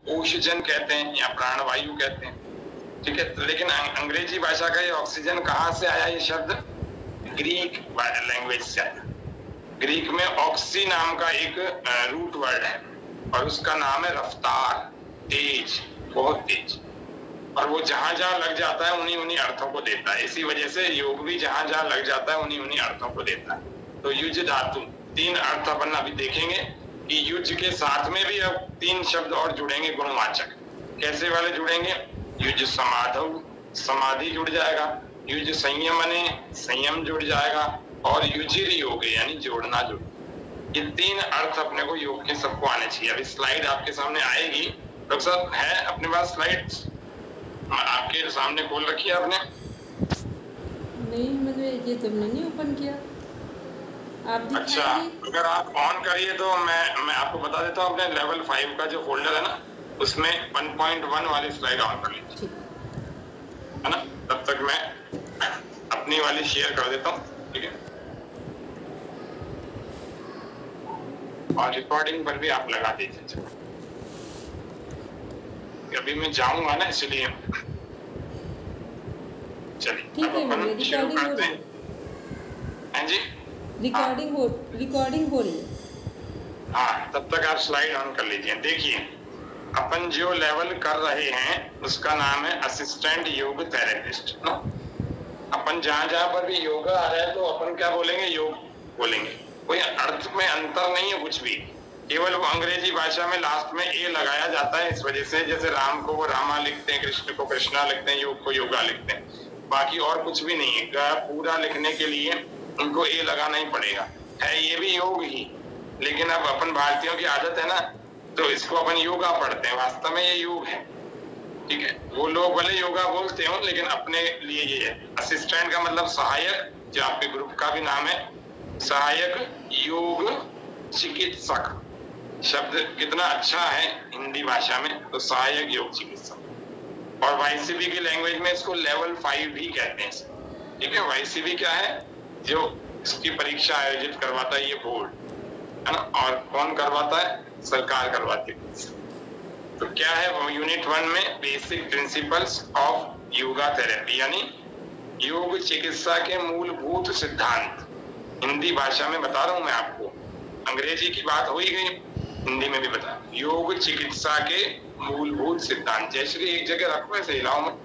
Oxygen कहते हैं या प्राणवायु कहते हैं, ठीक है। लेकिन अंग्रेजी भाषा का ये ऑक्सीजन कहाँ से आया? ये शब्द ग्रीक लैंग्वेज से आया। ग्रीक में ऑक्सी नाम का एक रूट वर्ड है और उसका नाम है रफ्तार, तेज, बहुत तेज। और वो जहां जहां लग जाता है उन्हीं उन्हीं अर्थों को देता है। इसी वजह से योग भी जहां जहां लग जाता है उन्हीं उन्हीं अर्थों को देता है। तो युज धातु 3 अर्थ अपन अभी देखेंगे कि युज के साथ में भी अब 3 शब्द और जुड़ेंगे गुणवाचक। कैसे वाले जुड़ेंगे? युज समाधौ, समाधि जुड़ जाएगा। युज संयमने, संयम जुड़ जाएगा। और युजिर योग यानी जोड़ना जुड़। ये 3 अर्थ अपने को योग के सबको आने चाहिए। अभी स्लाइड आपके सामने आएगी। डॉक्टर साहब है अपने पास स्लाइड्स? आपके सामने खोल रखी है आपने? नहीं, मैंने ये तुमने नहीं ओपन किया। आप अच्छा, अगर आप ऑन करिए तो मैं आपको बता देता हूँ। अपने लेवल 5 का जो फोल्डर है ना, उसमें 1.1 वाली स्लाइड ऑन कर लीजिए, है ना। तब तक मैं अपनी वाली शेयर कर देता हूँ, ठीक है। और रिकॉर्डिंग पर भी आप लगा दीजिए। अभी मैं जाऊंगा ना, इसलिए चलिए अब अपन शुरू करते हैं। हाँ जी, रिकॉर्डिंग हो रही है। हाँ, तब तक आप स्लाइड ऑन कर लीजिए। देखिए, अपन जो लेवल कर रहे हैं उसका नाम है असिस्टेंट योग थेरेपिस्ट। अपन जहां जहां पर भी योगा आ रहा है तो अपन क्या बोलेंगे? योग बोलेंगे। कोई अर्थ में अंतर नहीं है कुछ भी, केवल वो अंग्रेजी भाषा में लास्ट में ए लगाया जाता है। इस वजह से जैसे राम को वो रामा लिखते हैं, कृष्ण को कृष्णा लिखते हैं, योग को योगा लिखते हैं। बाकी और कुछ भी नहीं है। पूरा लिखने के लिए उनको ए लगाना ही पड़ेगा। है ये भी योग ही, लेकिन अब अपन भारतीयों की आदत है ना, तो इसको अपन योगा पढ़ते हैं। वास्तव में ये योग है, ठीक है। वो लोग भले योगा बोलते हो, लेकिन अपने लिए ये है। असिस्टेंट का मतलब सहायक, जो आपके ग्रुप का भी नाम है, सहायक योग चिकित्सक। शब्द कितना अच्छा है हिंदी भाषा में, तो सहायक योग चिकित्सक। और वाईसीबी की लैंग्वेज में इसको लेवल 5 भी कहते हैं, ठीक है। वाईसीबी क्या है? जो इसकी परीक्षा आयोजित करवाता है ये बोर्ड, है ना। और कौन करवाता है? सरकार करवाती है। तो क्या है वो? यूनिट 1 में basic principles of yoga therapy, यानी योग चिकित्सा के मूलभूत सिद्धांत। हिंदी भाषा में बता रहा हूं मैं आपको, अंग्रेजी की बात हो ही गई, हिंदी में भी बता। योग चिकित्सा के मूलभूत सिद्धांत। जयश्री एक जगह रखो, ऐसे हिलाओ मत।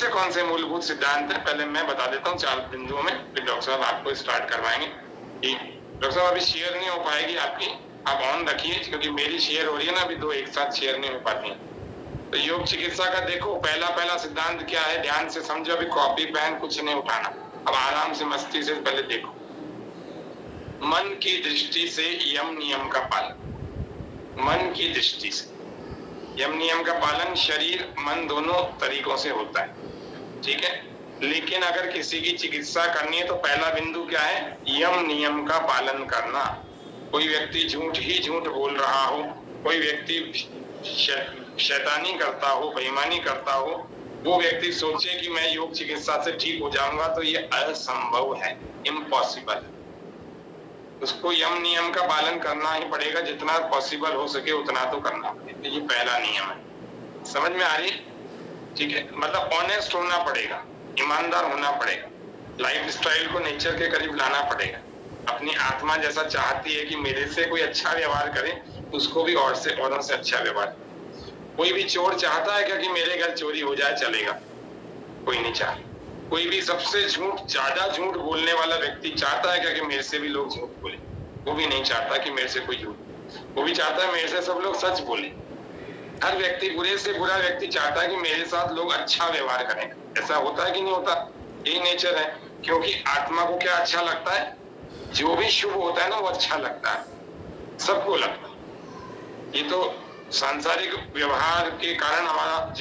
कौन से मूलभूत सिद्धांत है पहले मैं बता देता हूँ 4 बिंदुओं में, फिर डॉक्टर साहब आपको स्टार्ट करवाएंगे। डॉक्टर साहब अभी शेयर नहीं हो पाएगी आपकी, आप ऑन रखिए, क्योंकि मेरी शेयर हो रही है ना, अभी 2 एक साथ शेयर नहीं हो पाती है। तो योग चिकित्सा का देखो, पहला सिद्धांत क्या है, ध्यान से समझो। अभी कॉपी पेन कुछ नहीं उठाना, अब आराम से मस्ती से पहले देखो। मन की दृष्टि से यम नियम का पालन। मन की दृष्टि से यम नियम का पालन शरीर मन दोनों तरीकों से होता है, ठीक है। लेकिन अगर किसी की चिकित्सा करनी है तो पहला बिंदु क्या है? यम नियम का पालन करना। कोई व्यक्ति झूठ बोल रहा हो, कोई व्यक्ति शैतानी करता हो, बेईमानी करता हो, वो व्यक्ति सोचे कि मैं योग चिकित्सा से ठीक हो जाऊंगा, तो ये असंभव है, इम्पॉसिबल। उसको यम नियम का पालन करना ही पड़ेगा, जितना पॉसिबल हो सके उतना तो करना पड़ेगा। ये पहला नियम है, समझ में आ रही है? ठीक है, मतलब ऑनेस्ट होना पड़ेगा, ईमानदार होना पड़ेगा, लाइफ स्टाइल को नेचर के करीब लाना पड़ेगा। अपनी आत्मा जैसा चाहती है कि मेरे से कोई अच्छा व्यवहार करे, उसको भी औरों से अच्छा व्यवहार। कोई भी चोर चाहता है क्या कि मेरे घर चोरी हो जाए? चलेगा? कोई नहीं चाहता। कोई भी सबसे ज्यादा झूठ बोलने वाला व्यक्ति चाहता है क्या कि मेरे से भी लोग झूठ बोले? वो भी नहीं चाहता कि मेरे से कोई झूठ, वो भी चाहता है मेरे से सब लोग सच बोले। हर व्यक्ति, बुरे से बुरा व्यक्ति चाहता है कि मेरे साथ लोग अच्छा व्यवहार करें। ऐसा होता है कि नहीं होता? यही नेचर है, क्योंकि आत्मा को क्या अच्छा लगता है? जो भी शुभ होता है ना, वो अच्छा लगता है, सबको लगता है। ये तो सांसारिक व्यवहार के कारण हमारा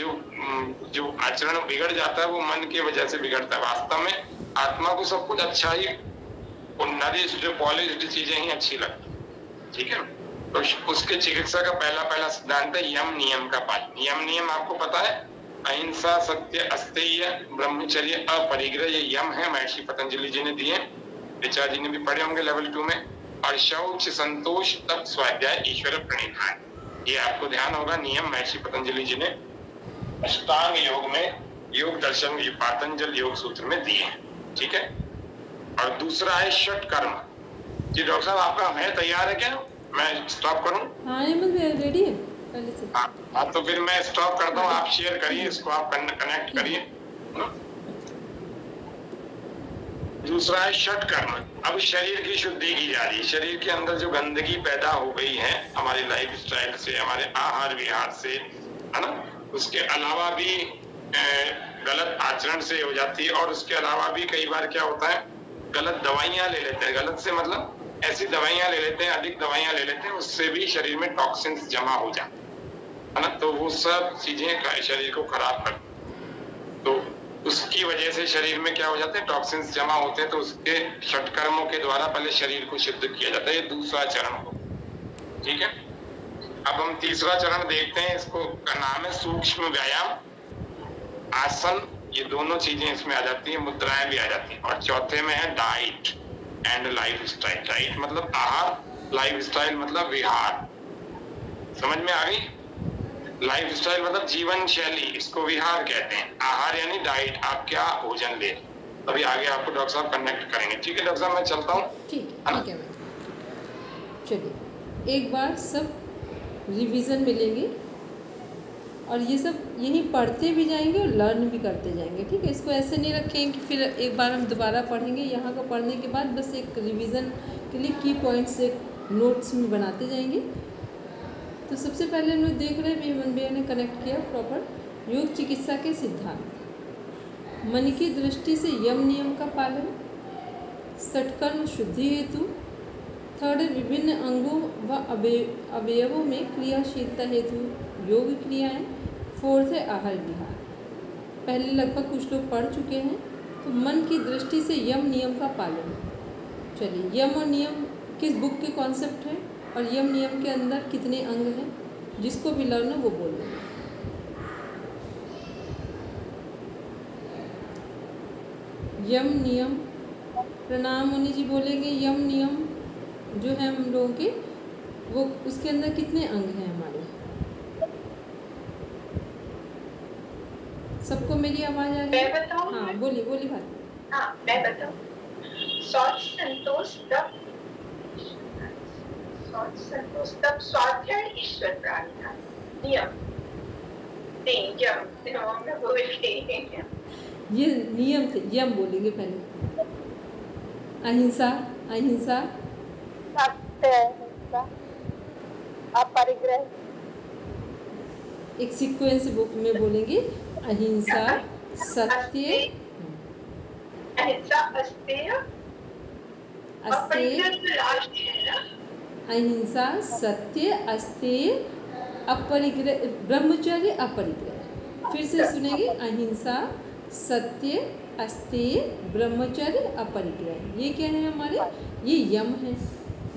जो आचरण बिगड़ जाता है, वो मन की वजह से बिगड़ता है। वास्तव में आत्मा को सब कुछ अच्छा ही, नरिश्ड पॉलिश्ड चीजें ही अच्छी लगती, ठीक है। तो उसके चिकित्सा का पहला सिद्धांत है यम नियम का पालन। यम नियम आपको पता है, अहिंसा, सत्य, अस्तेय, ब्रह्मचर्य, अपरिग्रह, ये यम है। महर्षि पतंजलि जी ने दिए, ऋचा जी ने भी पढ़े होंगे लेवल 2 में। और शौच संतोष तप स्वाध्याय ईश्वर प्रणिधान। ये आपको ध्यान होगा, नियम महर्षि पतंजलि जी ने अष्टांग योग में, योग दर्शन ये पातंजल योग सूत्र में दिए हैं, ठीक है। और दूसरा है षट कर्म। जी डॉक्टर साहब आपका है तैयार है क्या, मैं स्टॉप करूं? हाँ रेडी है पहले से। हाँ तो फिर मैं स्टॉप करता हूँ, आप शेयर करिए इसको, आप कनेक्ट करिए। दूसरा है षट कर्म। अब शरीर की शुद्धि की जा रही है। शरीर के अंदर जो गंदगी पैदा हो गई है हमारी लाइफ स्टाइल से, हमारे आहार विहार से, है ना, उसके अलावा भी गलत आचरण से हो जाती है। और उसके अलावा भी कई बार क्या होता है, गलत दवाइयां ले लेते हैं। गलत से मतलब ऐसी दवाइयां ले लेते हैं, अधिक दवाइयां ले लेते हैं, उससे भी शरीर में टॉक्सिन्स जमा हो जाते है ना। तो वो सब चीजें शरीर को खराब कर, तो उसकी वजह से शरीर में क्या हो जाते हैं, टॉक्सिन्स जमा होते हैं। तो उसके षटकर्मों के द्वारा पहले शरीर को शुद्ध किया जाता है। ये दूसरा चरण हो, ठीक है। अब हम तीसरा चरण देखते हैं, इसको का नाम है सूक्ष्म व्यायाम, आसन, ये दोनों चीजें इसमें आ जाती है, मुद्राएं भी आ जाती हैं। और चौथे में है diet and life style. Diet मतलब आहार, लाइफ स्टाइल मतलब विहार। समझ में आ गई? लाइफ स्टाइल मतलब जीवन शैली, इसको विहार कहते हैं। आहार यानी डाइट, आप क्या भोजन ले, तभी आगे आपको डॉक्टर साहब कनेक्ट करेंगे, ठीक है डॉक्टर साहब। मैं चलता हूँ, ठीक है। चलिए एक बार सब रिवीजन मिलेंगे और ये सब यहीं पढ़ते भी जाएंगे और लर्न भी करते जाएंगे, ठीक है। इसको ऐसे नहीं रखेंगे कि फिर एक बार हम दोबारा पढ़ेंगे। यहाँ का पढ़ने के बाद बस एक रिवीजन के लिए की पॉइंट्स एक नोट्स में बनाते जाएंगे। तो सबसे पहले हम लोग देख रहे हैं, हेमंत भैया ने कनेक्ट किया प्रॉपर योग चिकित्सा के सिद्धांत। मन की दृष्टि से यम नियम का पालन, षटकर्म शुद्धि हेतु, थर्ड विभिन्न अंगों व अवयवों में क्रियाशीलता हेतु योग क्रियाएं, फोर्थ है आहार विहार। पहले लगभग कुछ लोग पढ़ चुके हैं। तो मन की दृष्टि से यम नियम का पालन। चलिए यम और नियम किस बुक के कॉन्सेप्ट है और यम नियम के अंदर कितने अंग हैं, जिसको भी लर्न हो वो बोल देंगे। यम नियम, प्रणाम मुनि जी बोलेंगे। यम नियम जो है हम लोगों के, वो उसके अंदर कितने अंग हैं हमारे? सबको मेरी आवाज आ रही है? हाँ बोलिए भाई। हाँ मैं बताऊँ। शौच संतोष तप स्वाध्याय ईश्वर प्रार्थना, नियम ये नियम थे, यम बोलेंगे पहले। अहिंसा, अहिंसा, अपरिग्रह। एक सीक्वेंस बुक में बोलेंगे अहिंसा, सत्य, अहिंसा, अस्तेय, अहिंसा, सत्य, अस्तेय, अपरिग्रह, ब्रह्मचर्य, अपरिग्रह। फिर से सुनेंगे, अहिंसा, सत्य, अस्तेय, ब्रह्मचर्य, अपरिग्रह। ये क्या है हमारे? ये यम है।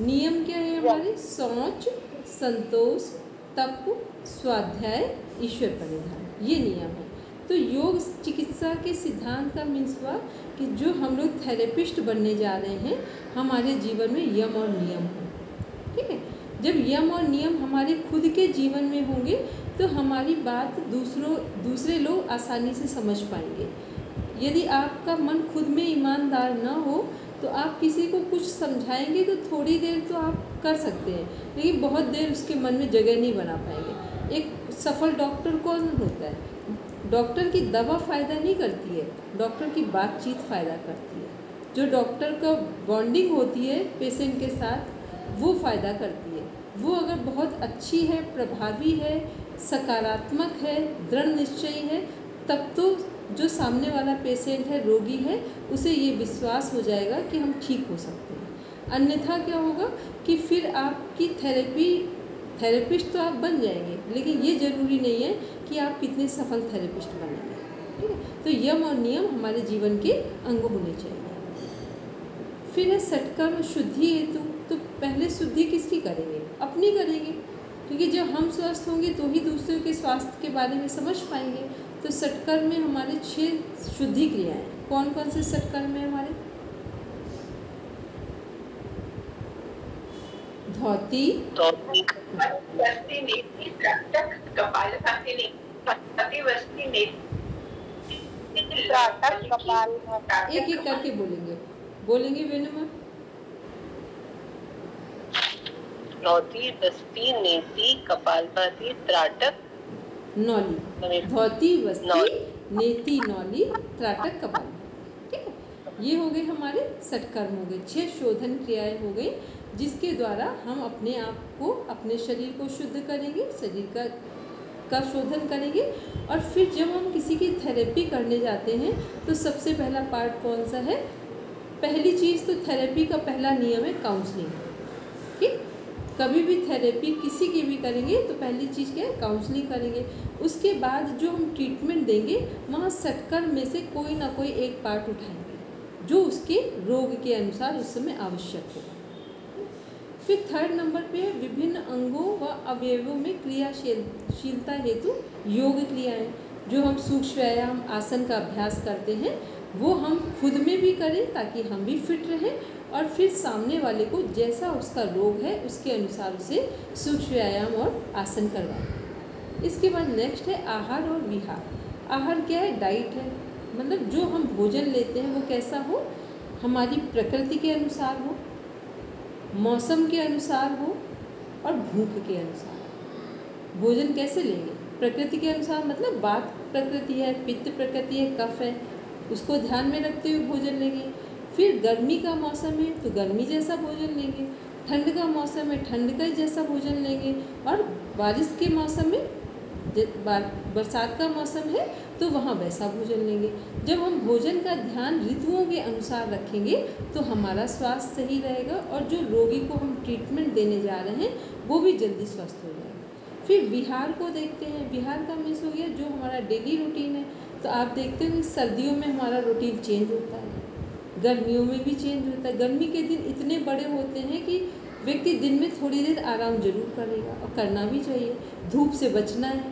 नियम क्या है हमारे? शौच, संतोष, तप, स्वाध्याय, ईश्वर प्रणिधान, ये नियम है। तो योग चिकित्सा के सिद्धांत का मीन्स हुआ कि जो हम लोग थेरेपिस्ट बनने जा रहे हैं, हमारे जीवन में यम और नियम हो, ठीक है। जब यम और नियम हमारे खुद के जीवन में होंगे तो हमारी बात दूसरे लोग आसानी से समझ पाएंगे। यदि आपका मन खुद में ईमानदार न हो तो आप किसी को कुछ समझाएंगे तो थोड़ी देर तो आप कर सकते हैं, लेकिन बहुत देर उसके मन में जगह नहीं बना पाएंगे। एक सफल डॉक्टर कौन होता है? डॉक्टर की दवा फ़ायदा नहीं करती है, डॉक्टर की बातचीत फ़ायदा करती है। जो डॉक्टर का बॉन्डिंग होती है पेशेंट के साथ, वो फ़ायदा करती है। वो अगर बहुत अच्छी है, प्रभावी है, सकारात्मक है, दृढ़ निश्चयी है, तब तो जो सामने वाला पेशेंट है, रोगी है, उसे ये विश्वास हो जाएगा कि हम ठीक हो सकते हैं। अन्यथा क्या होगा कि फिर आपकी थेरेपिस्ट तो आप बन जाएंगे, लेकिन ये ज़रूरी नहीं है कि आप कितने सफल थेरेपिस्ट बनेंगे, ठीक है। तो यम और नियम हमारे जीवन के अंग होने चाहिए। फिर है षटकर्म शुद्धि हेतु। तो पहले शुद्धि किसकी करेंगे? अपनी करेंगे, क्योंकि जब हम स्वस्थ होंगे तो ही दूसरों के स्वास्थ्य के बारे में समझ पाएंगे। तो षटकर्म में हमारे 6 शुद्धि क्रियाएं। कौन कौन से षटकर्म है हमारे? धौती धौती वस्ति नेति त्राटक कपालभातिनी धौती वस्ति नेति त्राटक कपाल एक एक करके बोलेंगे वेणु मैम। धौती वस्ती नेति कपालभाति त्राटक नौली। धौती वस्ती नेति नौली त्राटक कपाल। ठीक है, ये हो गए हमारे षटकर्म हो गए, 6 शोधन क्रियाएं हो गई जिसके द्वारा हम अपने आप को, अपने शरीर को शुद्ध करेंगे, शरीर का शोधन करेंगे। और फिर जब हम किसी की थेरेपी करने जाते हैं तो सबसे पहला पार्ट कौन सा है? पहली चीज़ तो थेरेपी का पहला नियम है काउंसलिंग। ठीक, कभी भी थेरेपी किसी की भी करेंगे तो पहली चीज़ क्या है? काउंसलिंग करेंगे। उसके बाद जो हम ट्रीटमेंट देंगे वहाँ षटकर्म में से कोई ना कोई एक पार्ट उठाएंगे जो उसके रोग के अनुसार उस समय आवश्यक हो। फिर 3rd नंबर पे है विभिन्न अंगों व अवयवों में क्रियाशीलता हेतु योग क्रियाएं। जो हम सूक्ष्म व्यायाम आसन का अभ्यास करते हैं वो हम खुद में भी करें ताकि हम भी फिट रहें, और फिर सामने वाले को जैसा उसका रोग है उसके अनुसार उसे सूक्ष्म व्यायाम और आसन करवाएं। इसके बाद नेक्स्ट है आहार और विहार। आहार क्या है? डाइट है, मतलब जो हम भोजन लेते हैं वो कैसा हो? हमारी प्रकृति के अनुसार हो, मौसम के अनुसार हो और भूख के अनुसार। भोजन कैसे लेंगे? प्रकृति के अनुसार, मतलब वात प्रकृति है, पित्त प्रकृति है, कफ है, उसको ध्यान में रखते हुए भोजन लेंगे। फिर गर्मी का मौसम है तो गर्मी जैसा भोजन लेंगे, ठंड का मौसम है ठंड का जैसा भोजन लेंगे, और बारिश के मौसम में बरसात का मौसम है तो वहाँ वैसा भोजन लेंगे। जब हम भोजन का ध्यान ऋतुओं के अनुसार रखेंगे तो हमारा स्वास्थ्य सही रहेगा और जो रोगी को हम ट्रीटमेंट देने जा रहे हैं वो भी जल्दी स्वस्थ हो जाएगा। फिर विहार को देखते हैं। विहार का मीन्स हो गया जो हमारा डेली रूटीन है। तो आप देखते हो कि सर्दियों में हमारा रूटीन चेंज होता है, गर्मियों में भी चेंज होता है। गर्मी के दिन इतने बड़े होते हैं कि व्यक्ति दिन में थोड़ी देर आराम जरूर करेगा और करना भी चाहिए। धूप से बचना है,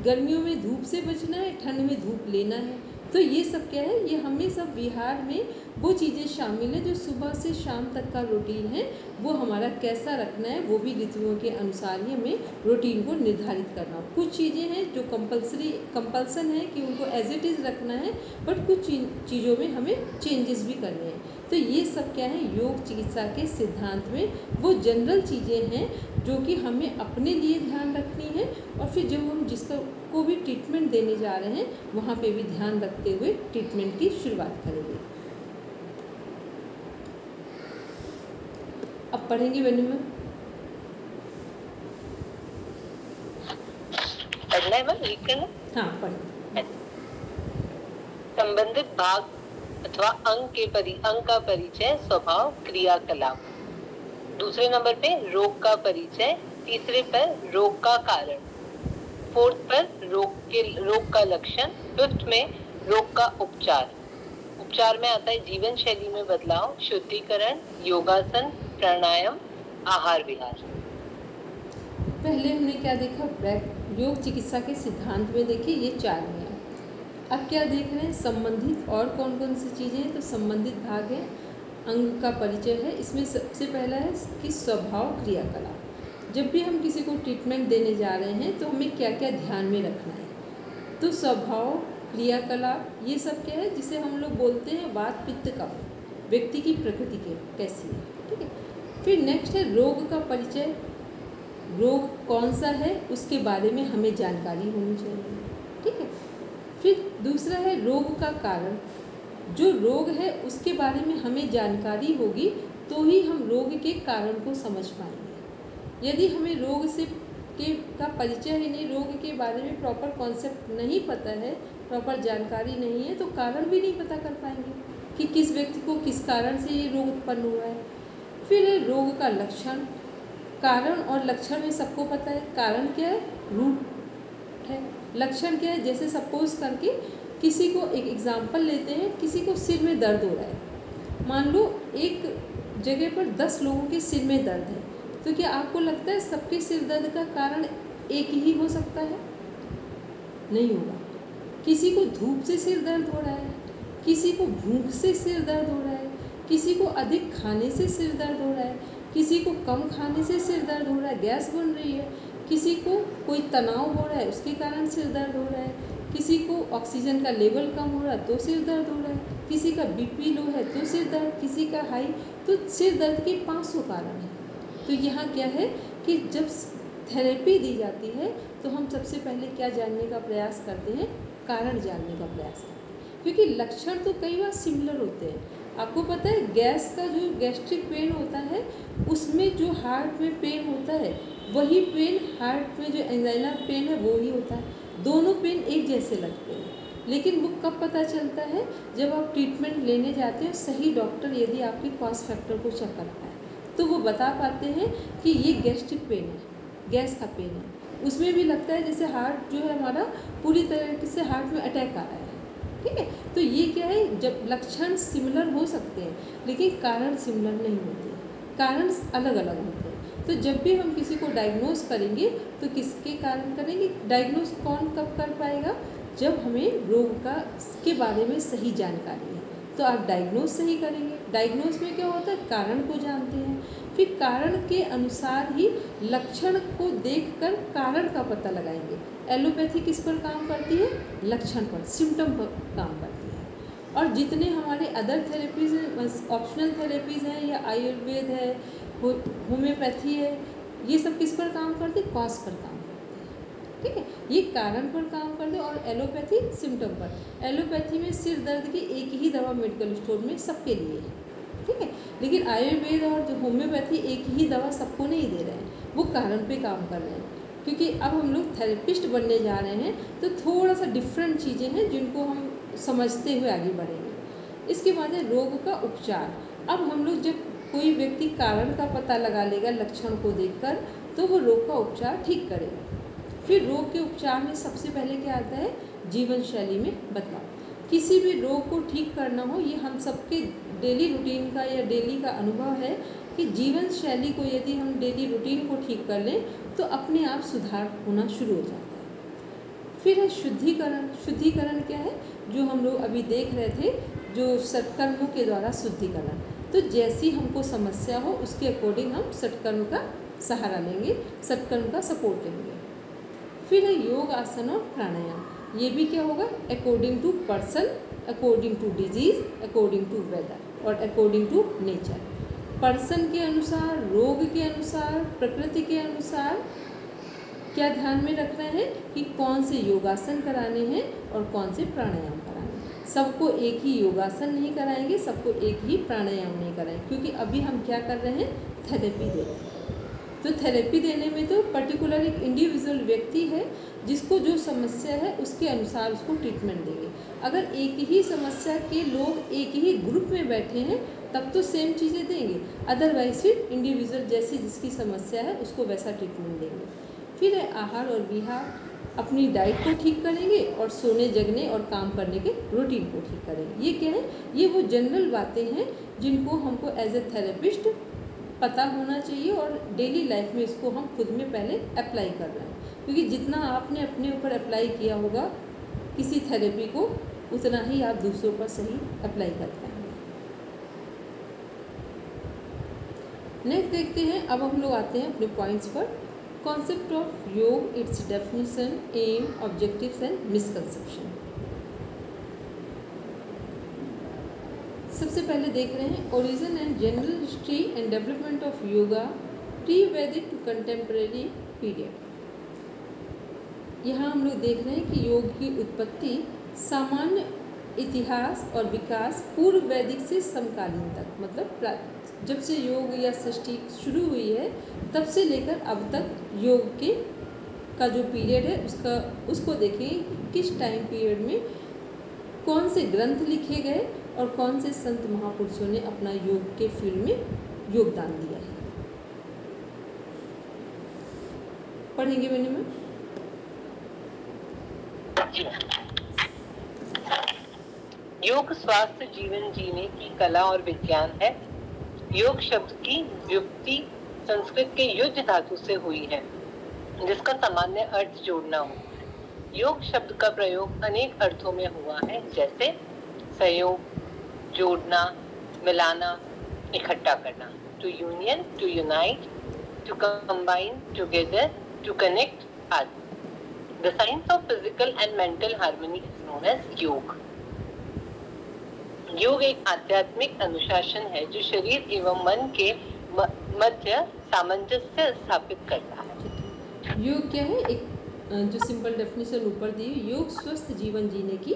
गर्मियों में धूप से बचना है, ठंड में धूप लेना है। तो ये सब क्या है? ये हमें सब विहार में वो चीज़ें शामिल हैं जो सुबह से शाम तक का रूटीन है वो हमारा कैसा रखना है, वो भी ऋतुओं के अनुसार ही हमें रूटीन को निर्धारित करना। कुछ चीज़ें हैं जो कंपल्सन है कि उनको एज इट इज़ रखना है, बट कुछ चीज़ों में हमें चेंजेस भी करने हैं। तो ये सब क्या है? योग चिकित्सा के सिद्धांत में वो जनरल चीज़ें हैं जो कि हमें अपने लिए ध्यान रखनी है, और फिर जब हम को भी ट्रीटमेंट देने जा रहे हैं वहाँ पे भी ध्यान रखते हुए ट्रीटमेंट की शुरुआत करेंगे। अब पढ़ेंगे वेन्यू में, पढ़ना है मैम, रीड करना? हाँ पढ़ेंगे। संबंधित भाग अथवा अंग का परिचय, स्वभाव, क्रियाकलाप। दूसरे नंबर पे रोग का परिचय, तीसरे पर रोग का कारण, 4th पर रोग का लक्षण, 5th में रोग का उपचार। उपचार में आता है जीवन शैली में बदलाव, शुद्धिकरण, योगासन, प्राणायाम, आहार विहार। पहले हमने क्या देखा? योग चिकित्सा के सिद्धांत में देखिए ये 4 हैं। अब क्या देख रहे हैं? संबंधित और कौन कौन सी चीज़ें हैं? तो संबंधित भाग है, अंग का परिचय है। इसमें सबसे पहला है कि स्वभाव, क्रियाकलाप। जब भी हम किसी को ट्रीटमेंट देने जा रहे हैं तो हमें क्या क्या ध्यान में रखना है? तो स्वभाव, क्रियाकलाप, ये सब क्या है जिसे हम लोग बोलते हैं वात पित्त कफ, व्यक्ति की प्रकृति के कैसी है। ठीक है। फिर नेक्स्ट है रोग का परिचय, रोग कौन सा है उसके बारे में हमें जानकारी होनी चाहिए। ठीक है। फिर दूसरा है रोग का कारण, जो रोग है उसके बारे में हमें जानकारी होगी तो ही हम रोग के कारण को समझ पाएंगे। यदि हमें रोग से का परिचय ही नहीं, रोग के बारे में प्रॉपर कॉन्सेप्ट नहीं पता है, प्रॉपर जानकारी नहीं है, तो कारण भी नहीं पता कर पाएंगे कि किस व्यक्ति को किस कारण से ये रोग उत्पन्न हुआ है। फिर है रोग का लक्षण, कारण और लक्षण में सबको पता है। कारण क्या है? रूट है। लक्षण क्या है? जैसे सपोज करके किसी को, एक एग्जाम्पल लेते हैं, किसी को सिर में दर्द हो रहा है, मान लो एक जगह पर 10 लोगों के सिर में दर्द है, तो क्या आपको लगता है सबके सिर दर्द का कारण एक ही हो सकता है? नहीं होगा। किसी को धूप से सिर दर्द हो रहा है, किसी को भूख से सिर दर्द हो रहा है, किसी को अधिक खाने से सिर दर्द हो रहा है, किसी को कम खाने से सिर दर्द हो रहा है, गैस बन रही है, किसी को कोई तनाव हो रहा है उसके कारण सिर दर्द हो रहा है, किसी को ऑक्सीजन का लेवल कम हो रहा है तो सिर दर्द हो रहा है, किसी का बीपी लो है तो सिर दर्द, किसी का हाई। तो सिर दर्द के 500 कारण हैं। तो यहाँ क्या है कि जब थेरेपी दी जाती है तो हम सबसे पहले क्या जानने का प्रयास करते हैं, कारण जानने का प्रयास करते हैं, क्योंकि लक्षण तो कई बार सिमिलर होते हैं। आपको पता है गैस का जो गैस्ट्रिक पेन होता है उसमें जो हार्ट में पेन होता है वही पेन हार्ट में जो एंजाइना पेन है वो ही होता है, दोनों पेन एक जैसे लगते हैं। लेकिन वो कब पता चलता है, जब आप ट्रीटमेंट लेने जाते हैं, सही डॉक्टर यदि आपके कॉस्ट फैक्टर को चेक करता है तो वो बता पाते हैं कि ये गैस्ट्रिक पेन है, गैस का पेन है। उसमें भी लगता है जैसे हार्ट जो है हमारा पूरी तरीके से हार्ट में अटैक आ रहा है, ठीक है। तो ये क्या है, जब लक्षण सिमिलर हो सकते हैं लेकिन कारण सिमिलर नहीं होते, कारण अलग अलग होते हैं। तो जब भी हम किसी को डायग्नोस करेंगे तो किसके कारण करेंगे, डायग्नोस कौन कब कर पाएगा, जब हमें रोग का के बारे में सही जानकारी है तो आप डायग्नोस सही करेंगे। डायग्नोस में क्या होता है, कारण को जानते हैं, फिर कारण के अनुसार ही लक्षण को देखकर कारण का पता लगाएंगे। एलोपैथी किस पर काम करती है, लक्षण पर, सिम्टम पर काम करती है। और जितने हमारे अदर थेरेपीज़ हैं, ऑप्शनल थेरेपीज़ हैं या आयुर्वेद है, होम्योपैथी है, ये सब किस पर काम करते हैं, कॉज पर काम करते हैं, ठीक है। ये कारण पर काम करते हैं। और एलोपैथी सिम्टम पर। एलोपैथी में सिर दर्द की एक ही दवा मेडिकल स्टोर में सबके लिए है, ठीक है। लेकिन आयुर्वेद और जो होम्योपैथी एक ही दवा सबको नहीं दे रहे हैं, वो कारण पे काम कर रहे हैं। क्योंकि अब हम लोग थेरेपिस्ट बनने जा रहे हैं तो थोड़ा सा डिफरेंट चीज़ें हैं जिनको हम समझते हुए आगे बढ़ेंगे। इसके बाद है रोग का उपचार। अब हम लोग जब कोई व्यक्ति कारण का पता लगा लेगा लक्षण को देखकर तो वो रोग का उपचार ठीक करेगा। फिर रोग के उपचार में सबसे पहले क्या आता है, जीवन शैली में बदलाव। किसी भी रोग को ठीक करना हो, ये हम सबके डेली रूटीन का या डेली का अनुभव है कि जीवन शैली को यदि हम डेली रूटीन को ठीक कर लें तो अपने आप सुधार होना शुरू हो जाता है। फिर है शुद्धिकरण। शुद्धिकरण क्या है, जो हम लोग अभी देख रहे थे, जो सत्कर्मों के द्वारा शुद्धिकरण। तो जैसी हमको समस्या हो उसके अकॉर्डिंग हम सत्कर्म का सहारा लेंगे, सत्कर्म का सपोर्ट लेंगे। फिर है योग, आसन और प्राणायाम। ये भी क्या होगा, according to person, according to disease, according to weather और अकॉर्डिंग टू नेचर। पर्सन के अनुसार, रोग के अनुसार, प्रकृति के अनुसार क्या ध्यान में रख रहे हैं कि कौन से योगासन कराने हैं और कौन से प्राणायाम कराने हैं। सबको एक ही योगासन नहीं कराएंगे, सबको एक ही प्राणायाम नहीं कराएंगे, क्योंकि अभी हम क्या कर रहे हैं, थेरेपी दे रहे हैं। तो थेरेपी देने में तो पर्टिकुलर एक इंडिविजुअल व्यक्ति है जिसको जो समस्या है उसके अनुसार उसको ट्रीटमेंट देंगे। अगर एक ही समस्या के लोग एक ही ग्रुप में बैठे हैं तब तो सेम चीज़ें देंगे, अदरवाइज फिर इंडिविजुअल जैसी जिसकी समस्या है उसको वैसा ट्रीटमेंट देंगे। फिर है आहार और विहार। अपनी डाइट को ठीक करेंगे और सोने जगने और काम करने के रूटीन को ठीक करेंगे। ये क्या है, ये वो जनरल बातें हैं जिनको हमको एज ए थेरेपिस्ट पता होना चाहिए और डेली लाइफ में इसको हम खुद में पहले अप्लाई कर रहे हैं। क्योंकि जितना आपने अपने ऊपर अप्लाई किया होगा किसी थेरेपी को, उतना ही आप दूसरों पर सही अप्लाई कर पाएंगे। नेक्स्ट देखते हैं, अब हम लोग आते हैं अपने पॉइंट्स पर। Concept of yoga, its definition, aim, objectives and misconception. सबसे पहले देख रहे हैं origin and general history and development of yoga pre Vedic to contemporary period. यहाँ हम लोग देख रहे हैं कि योग की उत्पत्ति, सामान्य इतिहास और विकास पूर्व वैदिक से समकालीन तक, मतलब जब से योग या सृष्टि शुरू हुई है तब से लेकर अब तक योग के का जो पीरियड है उसको देखें किस टाइम पीरियड में कौन से ग्रंथ लिखे गए और कौन से संत महापुरुषों ने अपना योग के फील्ड में योगदान दिया है। पढ़ेंगे मैंने में योग स्वास्थ्य जीवन जीने की कला और विज्ञान है। योग शब्द की व्युत्पत्ति संस्कृत के युज्य धातु से हुई है जिसका सामान्य अर्थ जोड़ना हो। योग शब्द का प्रयोग अनेक अर्थों में हुआ है, जैसे सहयोग, जोड़ना, मिलाना, इकट्ठा करना। to union, to unite, to combine, together, to connect, आदि. The science of physical and mental harmony is known as योग. योग एक आध्यात्मिक अनुशासन है जो शरीर एवं मन के मध्य सामंजस्य स्थापित करता है. योग क्या है? एक जो सिंपल डेफिनेशन ऊपर दी, योग स्वस्थ जीवन जीने की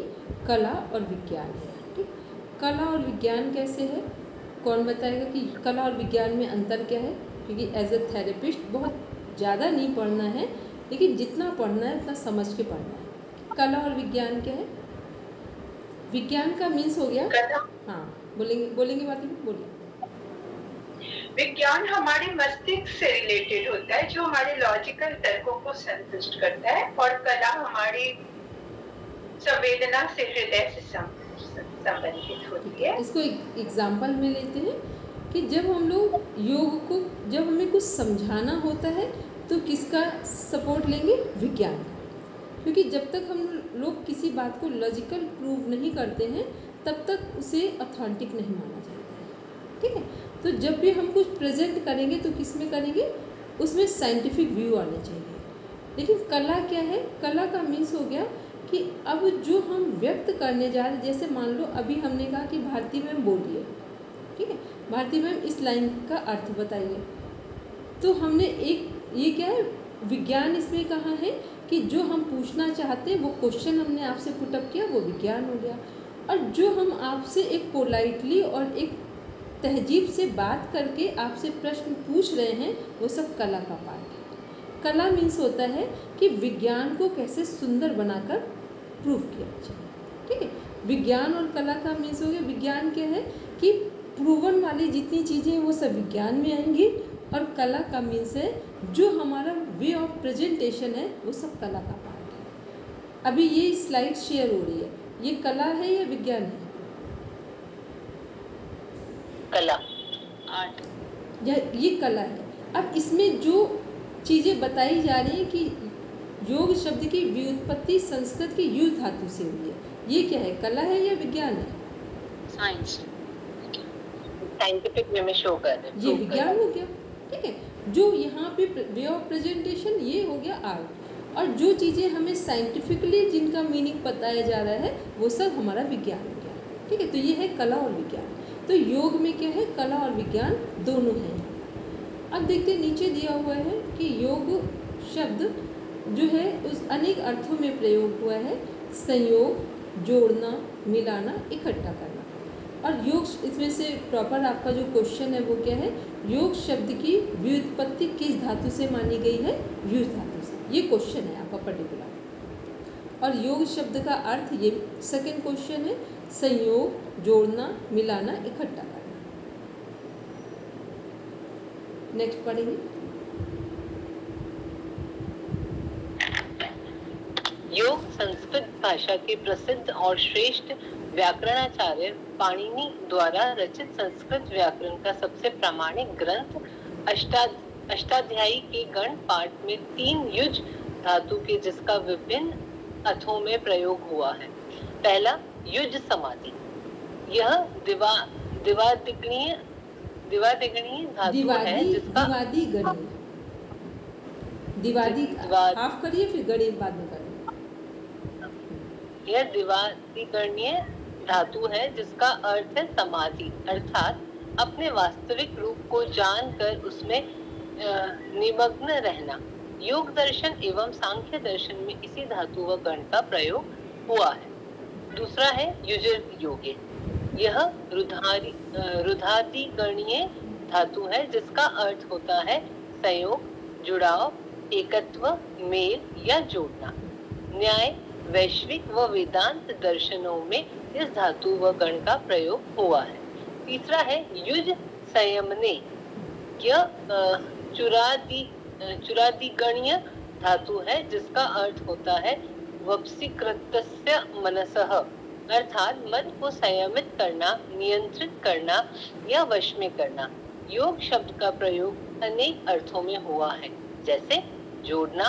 कला और विज्ञान है. ठीक, कला और विज्ञान कैसे है? कौन बताएगा कि कला और विज्ञान में अंतर क्या है? क्योंकि एज ए थेरेपिस्ट बहुत ज़्यादा नहीं पढ़ना है, लेकिन जितना पढ़ना है उतना समझ के पढ़ना है. कला और विज्ञान क्या है? विज्ञान का मीन्स हो गया, हाँ बोलेंगे बात में, बोलिए. विज्ञान हमारे मस्तिष्क से रिलेटेड होता है, जो हमारे लॉजिकल तर्कों को संतुष्ट करता है, और कला हमारी संवेदना से, हृदय से संबंधित होती है. इसको एक एग्जाम्पल में लेते हैं कि जब हम लोग योग को, जब हमें कुछ समझाना होता है तो किसका सपोर्ट लेंगे? विज्ञान का. क्योंकि जब तक हम लोग किसी बात को लॉजिकल प्रूव नहीं करते हैं तब तक उसे ऑथेंटिक नहीं माना जाता है. ठीक है, तो जब भी हम कुछ प्रेजेंट करेंगे तो किस में करेंगे? उसमें साइंटिफिक व्यू आने चाहिए. लेकिन कला क्या है? कला का मीन्स हो गया कि अब जो हम व्यक्त करने जा रहे हैं, जैसे मान लो अभी हमने कहा कि भारती मैम बोलिए. ठीक है, भारती मैम इस लाइन का अर्थ बताइए. तो हमने एक, ये क्या है? विज्ञान इसमें कहा है कि जो हम पूछना चाहते हैं वो क्वेश्चन हमने आपसे पुटअप किया, वो विज्ञान हो गया. और जो हम आपसे एक पोलाइटली और एक तहजीब से बात करके आपसे प्रश्न पूछ रहे हैं, वो सब कला का पार्ट है. कला मीन्स होता है कि विज्ञान को कैसे सुंदर बनाकर प्रूव किया जाए. ठीक है, विज्ञान और कला का मीन्स हो गया, विज्ञान क्या है कि प्रूवन वाली जितनी चीज़ें हैं वो सब विज्ञान में आएंगी, और कला का मीन्स है जो हमारा वे ऑफ प्रेजेंटेशन है वो सब कला का पार्ट है. अभी ये स्लाइड शेयर हो रही है, ये कला है या विज्ञान है? कला, आर्ट. ये कला है. अब इसमें जो चीज़ें बताई जा रही हैं कि योग शब्द की व्युत्पत्ति संस्कृत की युग धातु से हुई है, ये क्या है? कला है या विज्ञान है? साइंस, साइंटिफिक वे में शो कर रहे हैं. ये विज्ञान हो गया. ठीक है, जो यहाँ पे वे ऑफ प्रेजेंटेशन ये हो गया आर्ट. और जो चीज़ें हमें साइंटिफिकली जिनका मीनिंग बताया जा रहा है वो सब हमारा विज्ञान हो गया. ठीक है, तो ये है कला और विज्ञान. तो योग में क्या है? कला और विज्ञान दोनों हैं. अब देखते हैं नीचे दिया हुआ है कि योग शब्द जो है उस अनेक अर्थों में प्रयोग हुआ है. संयोग, जोड़ना, मिलाना, इकट्ठा करना. और योग, इसमें से प्रॉपर आपका जो क्वेश्चन है वो क्या है? योग शब्द की व्युत्पत्ति किस धातु से मानी गई है? युज धातु से. ये क्वेश्चन है आपका पर्टिकुलर. और योग शब्द का अर्थ, ये सेकंड क्वेश्चन है, संयोग, जोड़ना, मिलाना, इकट्ठा करना. नेक्स्ट पढ़ेंगे. योग संस्कृत भाषा के प्रसिद्ध और श्रेष्ठ व्याकरणाचार्य पाणिनि द्वारा रचित संस्कृत व्याकरण का सबसे प्रामाणिक ग्रंथ. अष्टाध्यायी के गण पाठ में 3 युज धातु के जिसका विभिन्न अर्थों में प्रयोग हुआ है. पहला युज समाधि. यह दिवादिगणीय धातु है जिसका दिवादी हाफ करिए फिर गणित बाद में करिए. यह दिवादिगणीय धातु है जिसका अर्थ है समाधि, अर्थात अपने वास्तविक रूप को जानकर उसमें निमग्न रहना. योग दर्शन एवं सांख्य दर्शन में इसी धातु व गण का प्रयोग हुआ है. दूसरा है युजिर योगे. यह रुधादिगणीय धातु है जिसका अर्थ होता है संयोग, जुड़ाव, एकत्व, मेल या जोड़ना. न्याय, वैश्विक व वेदांत दर्शनों में इस धातु व गण का प्रयोग हुआ है. तीसरा है युज संयमने. यह चुरादिगणीय धातु है जिसका अर्थ होता है वप्सीकृतस्य मनसः, अर्थात मन को संयमित करना, नियंत्रित करना या वश में करना. योग शब्द का प्रयोग अनेक अर्थों में हुआ है, जैसे जोड़ना,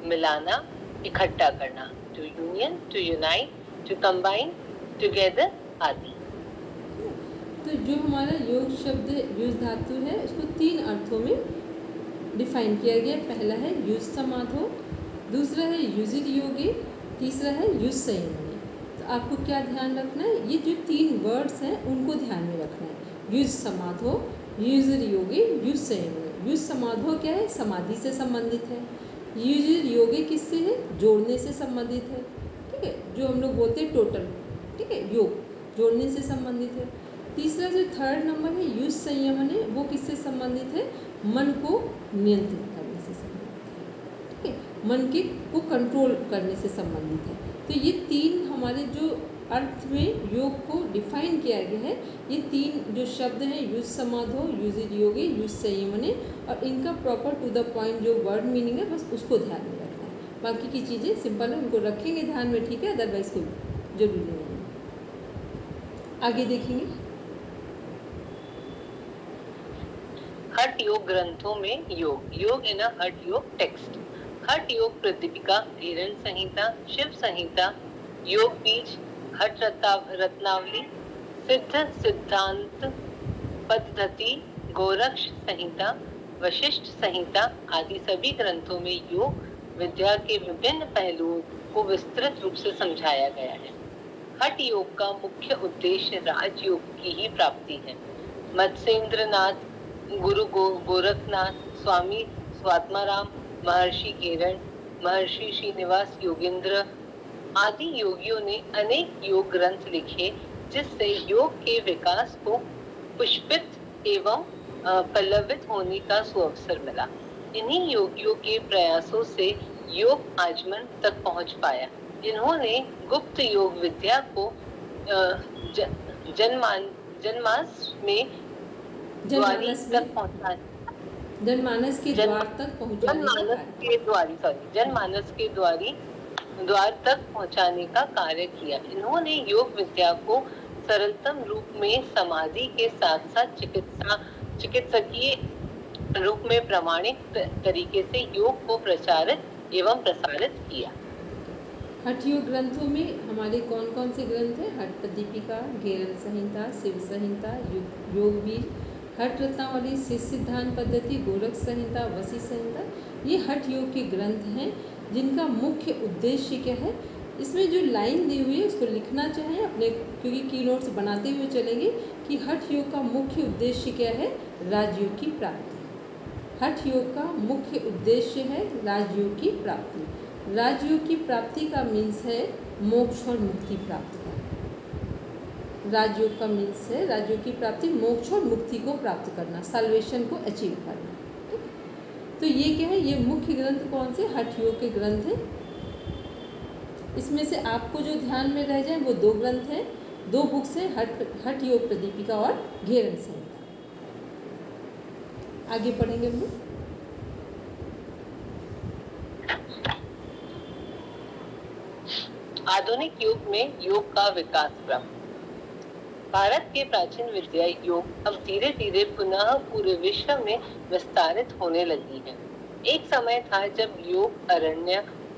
मिलाना, इकट्ठा करना, to union, to unite, to combine, together आदि. तो जो हमारा योग शब्द युज धातु है उसको 3 अर्थों में डिफाइन किया गया। पहला है युज समाधो, दूसरा है युजिर योगे, तीसरा है युज संयमने। तो आपको क्या ध्यान रखना है, ये जो 3 वर्ड्स हैं उनको ध्यान में रखना है। युज समाधो, युजिर योगे, युज संयमने। युज समाधो क्या है, समाधि से संबंधित है। युजिर योगे किससे है, जोड़ने से संबंधित है। ठीक है, जो हम लोग बोलते हैं टोटल, ठीक है, योग जोड़ने से संबंधित है। तीसरा जो 3rd नंबर है युज संयमन है, वो किससे संबंधित है, मन को नियंत्रित करने से संबंधित है। ठीक है, मन के को कंट्रोल करने से संबंधित है। तो ये 3 हमारे जो अर्थ में योग को डिफाइन किया गया है, ये 3 जो शब्द हैं युज समाधो, युजिर योगे, युज संयमने, और इनका प्रॉपर टू द पॉइंट जो वर्ड मीनिंग है बस उसको ध्यान में रखना है। बाकी की चीज़ें सिंपल है, उनको रखेंगे ध्यान में, ठीक है, अदरवाइज कोई जरूरी नहीं है। आगे देखेंगे। हठ योग ग्रंथों में योग इन अ हठ योग टेक्स्ट। हठ योग प्रदीपिका, हिरण संहिता, शिव संहिता, योग बीज, हठ रत्नावली, सिद्ध सिद्धांत पद्धति, गोरक्ष संहिता, वशिष्ठ संहिता आदि सभी ग्रंथों में योग विद्या के विभिन्न पहलुओं को विस्तृत रूप से समझाया गया है। हठ योग का मुख्य उद्देश्य राजयोग की ही प्राप्ति है। मत्स्येंद्रनाथ, गुरु गोरखनाथ, स्वामी स्वात्माराम, महर्षि घेरण, महर्षि श्रीनिवास योगेंद्र आदि योगियों ने अनेक योग ग्रंथ लिखे, जिससे योग के विकास को पुष्पित एवं पल्लवित होने का सुअवसर मिला। इन्हीं योगियों के प्रयासों से योग आजमन तक पहुंच पाया। इन्होंने गुप्त योग विद्या को जनमानस में द्वारी तक पहुंचाने, जनमानस के द्वार तक द्वार तक पहुंचाने का कार्य किया। इन्होंने योग विद्या को सरलतम रूप में समाधि के साथ साथ चिकित्सकीय रूप में प्रामाणिक तरीके से योग को प्रचारित एवं प्रसारित किया। हठ योग ग्रंथों में हमारे कौन कौन से ग्रंथ हैं, हठ प्रदीपिका, घेरण संहिता, शिव संहिता, योग बीज, हठ रत्नावली, सिद्धांत पद्धति, गोरक्ष संहिता, वशिष्ठ संहिता, ये हठ योग के ग्रंथ हैं जिनका मुख्य उद्देश्य क्या है। इसमें जो लाइन दी हुई है उसको लिखना चाहें अपने, क्योंकि की नोट्स बनाते हुए चलेंगे कि हठ योग का मुख्य उद्देश्य क्या है, राजयोग की प्राप्ति। हठ योग का मुख्य उद्देश्य है राजयोग की प्राप्ति। राजयोग की प्राप्ति का मीन्स है मोक्ष और मुक्ति प्राप्त करना। राजयोग का मीन्स है राजयोग की प्राप्ति, मोक्ष और मुक्ति को प्राप्त करना, साल्वेशन को अचीव करना। ठीक, तो ये क्या है, ये मुख्य ग्रंथ कौन से हठ योग के ग्रंथ हैं। इसमें से आपको जो ध्यान में रह जाए वो 2 ग्रंथ हैं, 2 बुक्स हैं, हठ योग प्रदीपिका और घेरण संहिता। आगे पढ़ेंगे हम लोग। आधुनिक युग में योग का विकास क्रम। भारत के प्राचीन विद्या योग अब धीरे धीरे पुनः पूरे विश्व में विस्तारित होने लगी है। एक समय था जब योग अरण्य,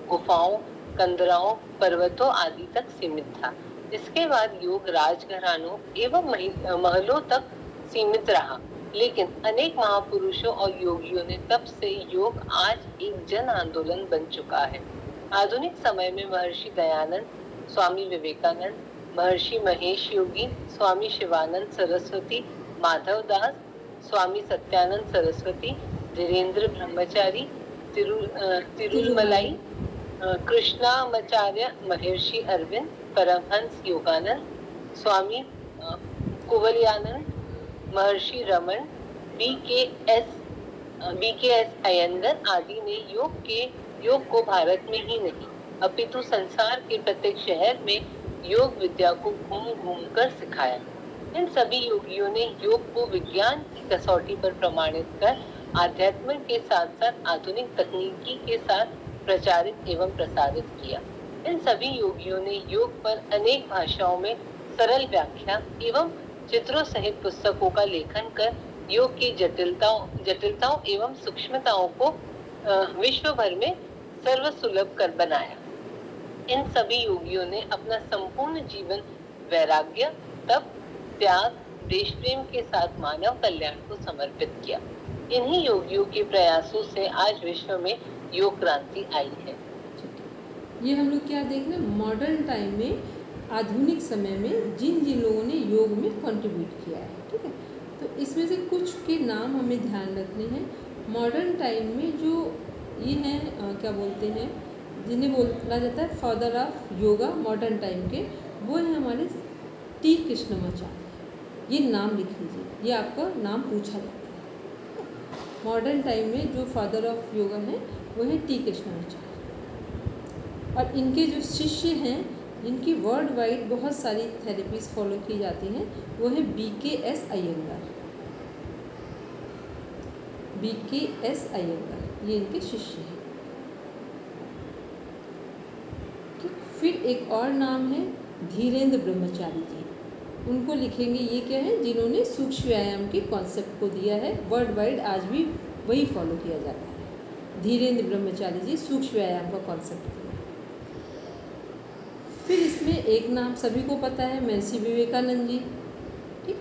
गुफाओं, कंदराओं, पर्वतों आदि तक सीमित था। इसके बाद योग राजघरानों एवं महलों तक सीमित रहा, लेकिन अनेक महापुरुषों और योगियों ने तब से योग आज एक जन आंदोलन बन चुका है। आधुनिक समय में महर्षि दयानंद, स्वामी विवेकानंद, महर्षि महेश योगी, स्वामी शिवानंद सरस्वती, माधव दास, स्वामी सत्यानंद सरस्वती, धीरेन्द्र ब्रह्मचारी, तिरुमलाई, कृष्णामाचार्य, महर्षि अरविंद, परमहंस योगानंद, स्वामी कुवलयानंद, महर्षि रमन, BKS अयंगर आदि ने योग को भारत में ही नहीं अपितु संसार के प्रत्येक शहर में योग विद्या को घूम घूम कर सिखाया। इन सभी योगियों ने योग को विज्ञान की कसौटी पर प्रमाणित कर आध्यात्म के साथ साथ आधुनिक तकनीकी के साथ प्रचारित एवं प्रसारित किया। इन सभी योगियों ने योग पर अनेक भाषाओं में सरल व्याख्या एवं चित्रों सहित पुस्तकों का लेखन कर योग की जटिलताओं एवं सूक्ष्मताओं को विश्व भर में सर्वसुलभ कर बनाया। इन सभी योगियों ने अपना संपूर्ण जीवन वैराग्य, तप, त्याग, देश प्रेम के साथ मानव कल्याण को समर्पित किया। इन्हीं योगियों के प्रयासों से आज विश्व में योग क्रांति आई है। ये हम लोग क्या देख रहे हैं, मॉडर्न टाइम में, आधुनिक समय में जिन जिन लोगों ने योग में कंट्रीब्यूट किया है, ठीक है। तो इसमें से कुछ के नाम हमें ध्यान रखने हैं। मॉडर्न टाइम में जो ये हैं क्या बोलते हैं, जिन्हें बोला जाता है father of yoga modern time के, वो हैं हमारे टी कृष्णमाचार्य। ये नाम लिख लीजिए, ये आपका नाम पूछा जाता है। मॉडर्न टाइम में जो फादर ऑफ योगा हैं वो हैं टी कृष्णमाचार्य, और इनके जो शिष्य हैं, इनकी वर्ल्ड वाइड बहुत सारी थेरेपीज फॉलो की जाती हैं, वो है BKS अयंगार। BKS अयंगार ये इनके शिष्य हैं। फिर एक और नाम है धीरेन्द्र ब्रह्मचारी जी। उनको लिखेंगे, ये क्या है, जिन्होंने सूक्ष्म व्यायाम के कॉन्सेप्ट को दिया है। वर्ल्ड वाइड आज भी वही फॉलो किया जाता है। धीरेन्द्र ब्रह्मचारी जी सूक्ष्म व्यायाम का कॉन्सेप्ट दिया। फिर इसमें एक नाम सभी को पता है, महर्षि विवेकानंद जी, ठीक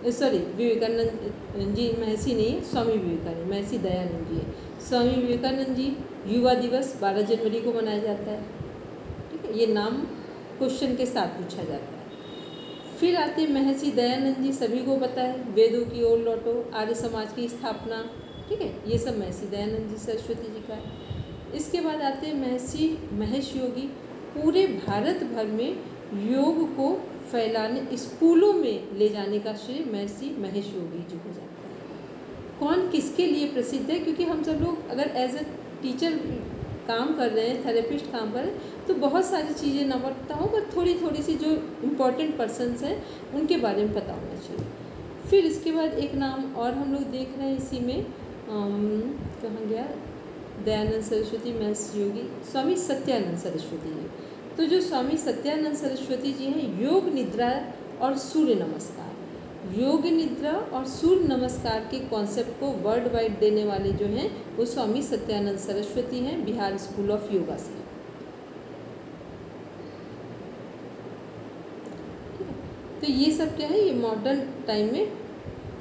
है। सॉरी, विवेकानंद जी महर्षि नहीं है, स्वामी विवेकानंद, महर्षि दयानंद जी है। स्वामी विवेकानंद जी युवा दिवस 12 जनवरी को मनाया जाता है, ठीक है। ये नाम क्वेश्चन के साथ पूछा जाता है। फिर आते हैं महर्षि दयानंद जी, सभी को पता है, वेदों की ओर लौटो, आर्य समाज की स्थापना, ठीक है। ये सब महर्षि दयानंद जी सरस्वती जी का है। इसके बाद आते हैं महर्षि महेश योगी। पूरे भारत भर में योग को फैलाने, स्कूलों में ले जाने का श्रेय महर्षि महेश योगी जी को जाता है। कौन किसके लिए प्रसिद्ध है, क्योंकि हम सब लोग अगर एज ए टीचर काम कर रहे हैं, थेरेपिस्ट काम कर रहे हैं, तो बहुत सारी चीज़ें ना पता हो, पर थोड़ी थोड़ी सी जो इम्पोर्टेंट पर्सन्स हैं उनके बारे में पता होना चाहिए। फिर इसके बाद एक नाम और हम लोग देख रहे हैं इसी में, कहाँ गया, दयानंद सरस्वती, महर्षि योगी, स्वामी सत्यानंद सरस्वती जी। तो जो स्वामी सत्यानंद सरस्वती जी हैं, योग निद्रा और सूर्य नमस्कार, योग निद्रा और सूर्य नमस्कार के कॉन्सेप्ट को वर्ल्ड वाइड देने वाले जो हैं वो स्वामी सत्यानंद सरस्वती हैं, बिहार स्कूल ऑफ योगा से। तो ये सब क्या है, ये मॉडर्न टाइम में,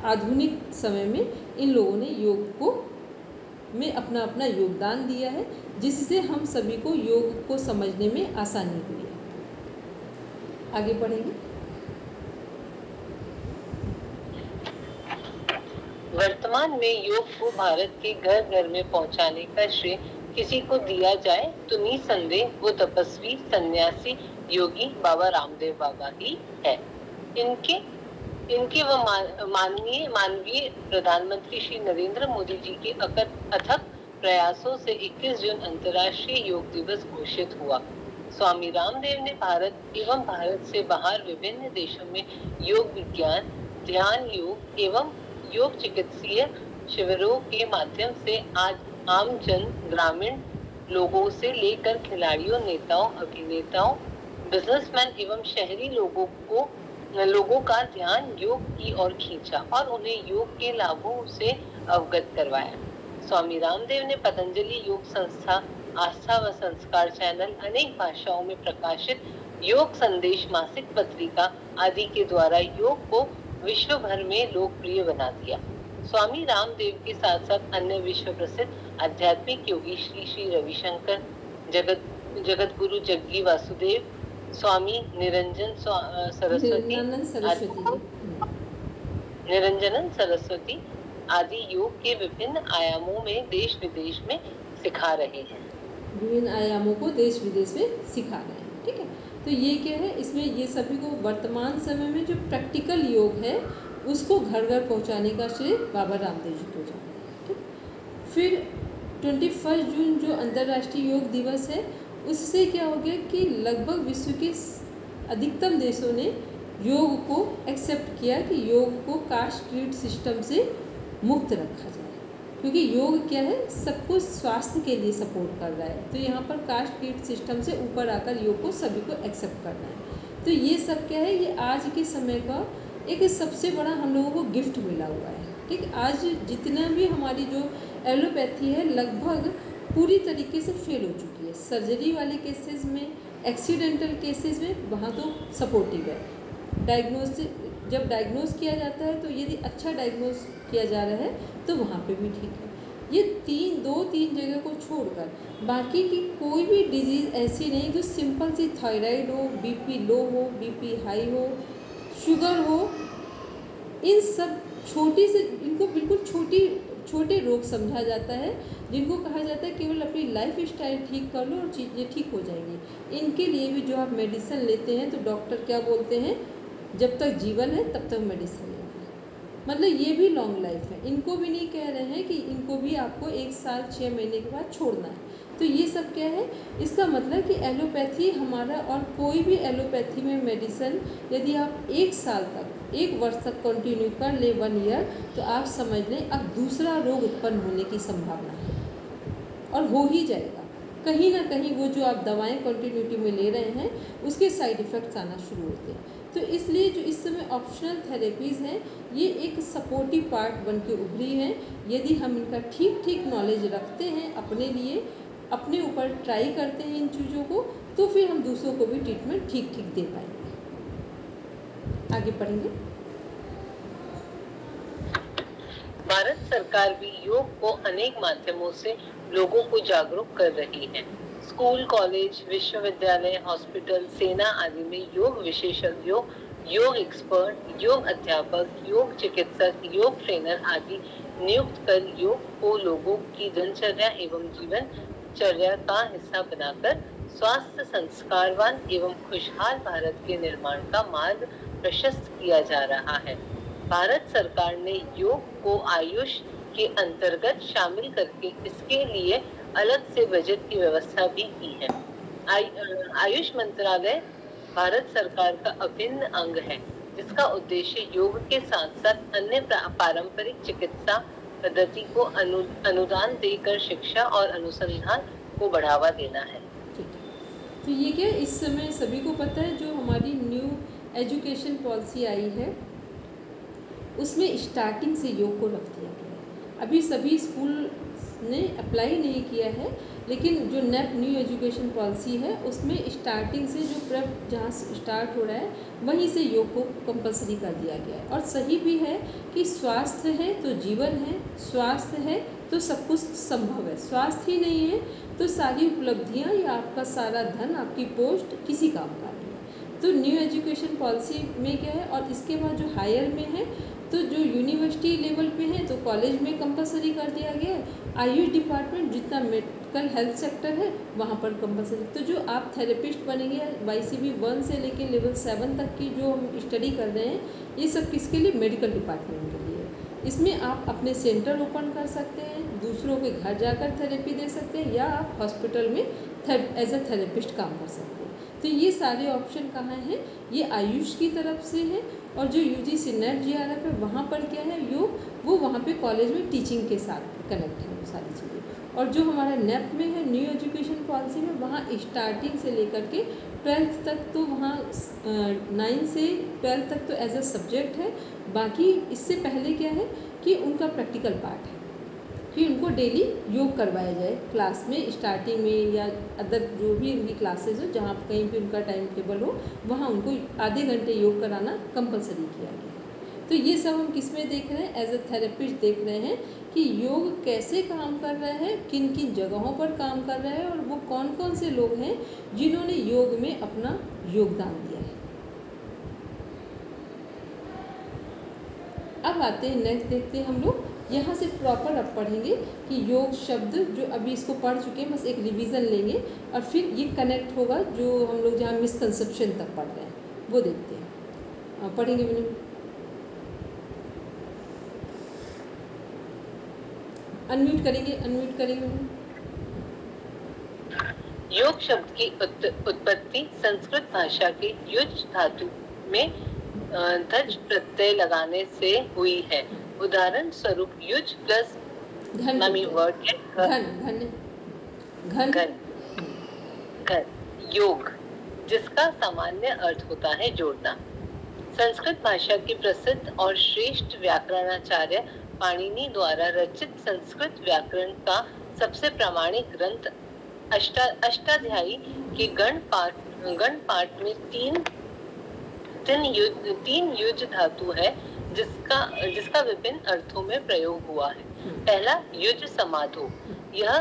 आधुनिक समय में इन लोगों ने योग को में अपना अपना योगदान दिया है, जिससे हम सभी को योग को समझने में आसानी हुई है। आगे पढ़ेंगे। वर्तमान में योग को भारत के घर घर में पहुंचाने का श्रेय किसी को दिया जाए तो निसंदेह वो तपस्वी सन्यासी योगी बाबा रामदेव बाबा ही है। इनके व माननीय प्रधानमंत्री श्री नरेंद्र मोदी जी के अथक प्रयासों से 21 जून अंतर्राष्ट्रीय योग दिवस घोषित हुआ। स्वामी रामदेव ने भारत एवं भारत से बाहर विभिन्न देशों में योग विज्ञान, ध्यान योग एवं योग चिकित्सीय शिविरों के माध्यम से आज आम जन, ग्रामीण लोगों से लेकर खिलाड़ियों, नेताओं, अभिनेताओं, बिजनेसमैन एवं शहरी लोगों का ध्यान योग की ओर खींचा और उन्हें योग के लाभों से अवगत करवाया। स्वामी रामदेव ने पतंजलि योग संस्था, आस्था व संस्कार चैनल, अनेक भाषाओं में प्रकाशित योग संदेश मासिक पत्रिका आदि के द्वारा योग को विश्व भर में लोकप्रिय बना दिया। स्वामी रामदेव के साथ साथ अन्य विश्व प्रसिद्ध आध्यात्मिक योगी श्री श्री रविशंकर, जगत गुरु जग्गी वासुदेव, स्वामी निरंजन सरस्वती आदि योग के विभिन्न आयामों में देश विदेश में सिखा रहे हैं। विभिन्न आयामों को देश विदेश में सिखा रहे हैं, ठीक है। तो ये क्या है, इसमें ये सभी को वर्तमान समय में जो प्रैक्टिकल योग है उसको घर घर पहुंचाने का श्रेय बाबा रामदेव जी को जाता है, ठीक। फिर 21 जून जो अंतर्राष्ट्रीय योग दिवस है, उससे क्या हो गया कि लगभग विश्व के अधिकतम देशों ने योग को एक्सेप्ट किया कि योग को कास्ट क्रीड सिस्टम से मुक्त रखा जाए, क्योंकि योग क्या है, सबको स्वास्थ्य के लिए सपोर्ट कर रहा है। तो यहाँ पर कास्ट क्रीड सिस्टम से ऊपर आकर योग को सभी को एक्सेप्ट करना है। तो ये सब क्या है, ये आज के समय का एक सबसे बड़ा हम लोगों को गिफ्ट मिला हुआ है, ठीक। आज जितना भी हमारी जो एलोपैथी है लगभग पूरी तरीके से फेल हो चुकी है। सर्जरी वाले केसेस में, एक्सीडेंटल केसेस में वहाँ तो सपोर्टिव है, जब डायग्नोज किया जाता है तो यदि अच्छा डायग्नोज किया जा रहा है तो वहाँ पे भी ठीक है। ये दो तीन जगह को छोड़कर बाकी की कोई भी डिजीज़ ऐसी नहीं जो सिंपल सी थायराइड हो, बीपी लो हो, बीपी हाई हो, शुगर हो, इन सब छोटी से इनको बिल्कुल छोटे रोग समझा जाता है, जिनको कहा जाता है केवल अपनी लाइफ स्टाइल ठीक कर लो और चीज़ें ठीक हो जाएंगी। इनके लिए भी जो आप मेडिसिन लेते हैं तो डॉक्टर क्या बोलते हैं, जब तक जीवन है तब तक मेडिसिन लेना है। मतलब ये भी लॉन्ग लाइफ है, इनको भी नहीं कह रहे हैं कि इनको भी आपको 1 साल 6 महीने के बाद छोड़ना है। तो ये सब क्या है, इसका मतलब कि एलोपैथी हमारा, और कोई भी एलोपैथी में मेडिसिन यदि आप 1 साल तक 1 वर्ष तक कंटिन्यू कर ले 1 ईयर, तो आप समझ लें अब दूसरा रोग उत्पन्न होने की संभावना है और हो ही जाएगा। कहीं ना कहीं वो जो आप दवाएं कंटिन्यूटी में ले रहे हैं उसके साइड इफ़ेक्ट्स आना शुरू होते हैं। तो इसलिए जो इस समय ऑप्शनल थेरेपीज़ हैं ये एक सपोर्टिव पार्ट बन के उभरी हैं। यदि हम इनका ठीक नॉलेज रखते हैं अपने लिए, अपने ऊपर ट्राई करते हैं इन चीज़ों को, तो फिर हम दूसरों को भी ट्रीटमेंट ठीक दे पाएंगे। आगे पढ़ेंगे। भारत सरकार भी योग को अनेक माध्यमों से लोगों को जागरूक कर रही है। स्कूल, कॉलेज, विश्वविद्यालय, हॉस्पिटल, सेना आदि में योग विशेषज्ञों, योग एक्सपर्ट, योग अध्यापक, योग चिकित्सक, योग ट्रेनर आदि नियुक्त कर योग को लोगों की दिनचर्या एवं जीवनचर्या का हिस्सा बनाकर स्वास्थ्य, संस्कारवान एवं खुशहाल भारत के निर्माण का मार्ग प्रशस्त किया जा रहा है। भारत सरकार ने योग को आयुष के अंतर्गत शामिल करके इसके लिए अलग से बजट की व्यवस्था भी की है। आयुष मंत्रालय भारत सरकार का अभिन्न अंग है, जिसका उद्देश्य योग के साथ साथ अन्य पारंपरिक चिकित्सा पद्धति को अनुदान देकर शिक्षा और अनुसंधान को बढ़ावा देना है। तो ये क्या इस समय सभी को पता है, जो हमारी न्यू एजुकेशन पॉलिसी आई है उसमें स्टार्टिंग से योग को रख दिया गया है। अभी सभी स्कूल ने अप्लाई नहीं किया है, लेकिन जो न्यू एजुकेशन पॉलिसी है उसमें स्टार्टिंग से जो प्रेप जहाँ से स्टार्ट हो रहा है वहीं से योग को कंपलसरी कर दिया गया है। और सही भी है कि स्वास्थ्य है तो जीवन है, स्वास्थ्य है तो सब कुछ संभव है, स्वास्थ्य ही नहीं है तो सारी उपलब्धियाँ या आपका सारा धन, आपकी पोस्ट किसी काम का नहीं है। तो न्यू एजुकेशन पॉलिसी में क्या है, और इसके बाद जो हायर में है, तो जो यूनिवर्सिटी लेवल पे है तो कॉलेज में कंपलसरी कर दिया गया है। आयुष डिपार्टमेंट जितना मेडिकल हेल्थ सेक्टर है वहाँ पर कंपलसरी। तो जो आप थेरेपिस्ट बनेंगे YCB 1 से लेकर लेवल 7 तक की जो हम स्टडी कर रहे हैं, ये सब किसके लिए, मेडिकल डिपार्टमेंट के लिए। इसमें आप अपने सेंटर ओपन कर सकते हैं, दूसरों के घर जाकर थेरेपी दे सकते हैं, या आप हॉस्पिटल में एज अ थेरेपिस्ट काम कर सकते हैं। तो ये सारे ऑप्शन कहाँ हैं, ये आयुष की तरफ से है। और जो UGC NET JRF है वहाँ पर क्या है योग, वो वहाँ पे कॉलेज में टीचिंग के साथ कनेक्ट है वो सारी चीज़ें। और जो हमारा NEP में है, न्यू एजुकेशन पॉलिसी में, वहाँ स्टार्टिंग से लेकर के 12th तक, तो वहाँ 9 से 12 तक तो एज अ सब्जेक्ट है। बाकी इससे पहले क्या है कि उनका प्रैक्टिकल पार्ट है कि उनको डेली योग करवाया जाए क्लास में, स्टार्टिंग में या अदर जो भी उनकी क्लासेज हो, जहाँ कहीं भी उनका टाइम टेबल हो, वहाँ उनको आधे घंटे योग कराना कंपलसरी किया गया है। तो ये सब हम किस में देख रहे हैं, एज अ थेरेपिस्ट देख रहे हैं कि योग कैसे काम कर रहा है, किन किन जगहों पर काम कर रहा है, और वो कौन कौन से लोग हैं जिन्होंने योग में अपना योगदान दिया है। अब आते हैं नेक्स्ट, देखते हैं हम लोग यहाँ से प्रॉपर अब पढ़ेंगे कि योग शब्द जो अभी इसको पढ़ चुके हैं, बस एक रिवीजन लेंगे और फिर ये कनेक्ट होगा जो हम लोग जहाँ मिसकंसेप्शन तक पढ़ रहे हैं वो देखते हैं। पढ़ेंगे मैंने, अनम्यूट करेंगे। योग शब्द की उत्पत्ति संस्कृत भाषा के युज धातु में धज प्रत्यय लगाने से हुई है। उदाहरण स्वरूप युज प्लस वर्ड घन योग, जिसका सामान्य अर्थ होता है जोड़ना। संस्कृत भाषा के प्रसिद्ध और श्रेष्ठ व्याकरणाचार्य पाणिनि द्वारा रचित संस्कृत व्याकरण का सबसे प्रामाणिक ग्रंथ अष्टाध्यायी के गण पाठ में 3 तीन युज धातु है जिसका विभिन्न अर्थों में प्रयोग हुआ है। पहला युज समाधो, यह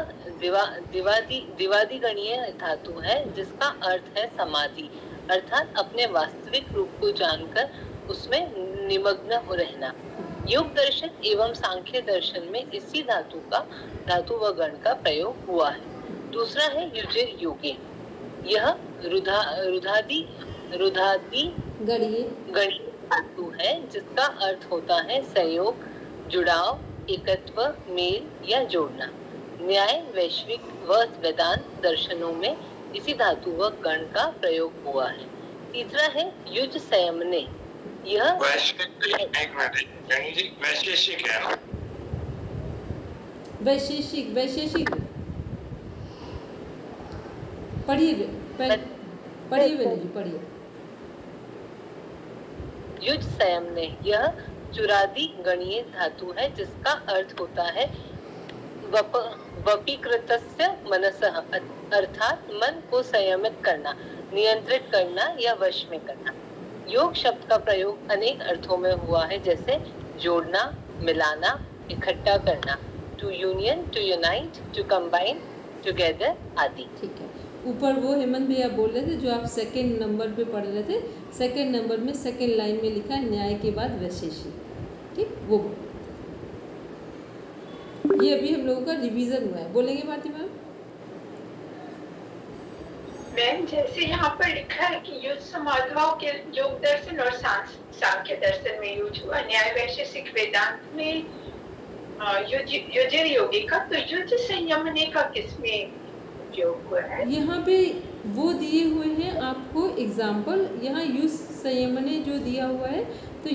दिवादी गणीय धातु है जिसका अर्थ है समाधि, अर्थात अपने वास्तविक रूप को जानकर उसमें निमग्न हो रहना। योग दर्शन एवं सांख्य दर्शन में इसी धातु व गण का प्रयोग हुआ है। दूसरा है युजिर योगे, यह रुधादि गणीय धातु है जिसका अर्थ होता है सहयोग, जुड़ाव, एकत्व, मेल या जोड़ना। न्याय, वैश्विक व वेदांत दर्शनों में इसी धातु व गण का प्रयोग हुआ है। तीसरा है युज संयमने, यह वैशेषिक है ना? वैशेषिक पढ़िए पढ़िए। युज संयमने, यह चुरादी गणीय धातु है जिसका अर्थ होता है वपीकृतस्य मनसः, अर्थात मन को संयमित करना, नियंत्रित करना या वश में करना। योग शब्द का प्रयोग अनेक अर्थों में हुआ है, जैसे जोड़ना, मिलाना, इकट्ठा करना, to union, to unite, to combine, together आदि। ठीक है, ऊपर वो हेमंत भैया बोल रहे थे जो आप सेकंड नंबर पे पढ़ रहे थे, सेकंड नंबर में सेकंड लाइन में लिखा है न्याय के बाद वैशेषिक, ठीक, वो ये अभी हम लोगों का रिवीजन हुआ है। बोलेंगे भारती मैम? मैम जैसे यहाँ पर लिखा है कि युज समाधवाओं के योग दर्शन और सांख्य दर्शन में यूज हुआ, न्याय वैशेषिक वेदांत में युजिर योगी का, तो युज संयमने का किसमें उपयोग हुआ है? यहाँ पे वो दिए हुए हैं आपको एग्जाम्पल, यहाँ युज संयमने जो दिया हुआ है, तो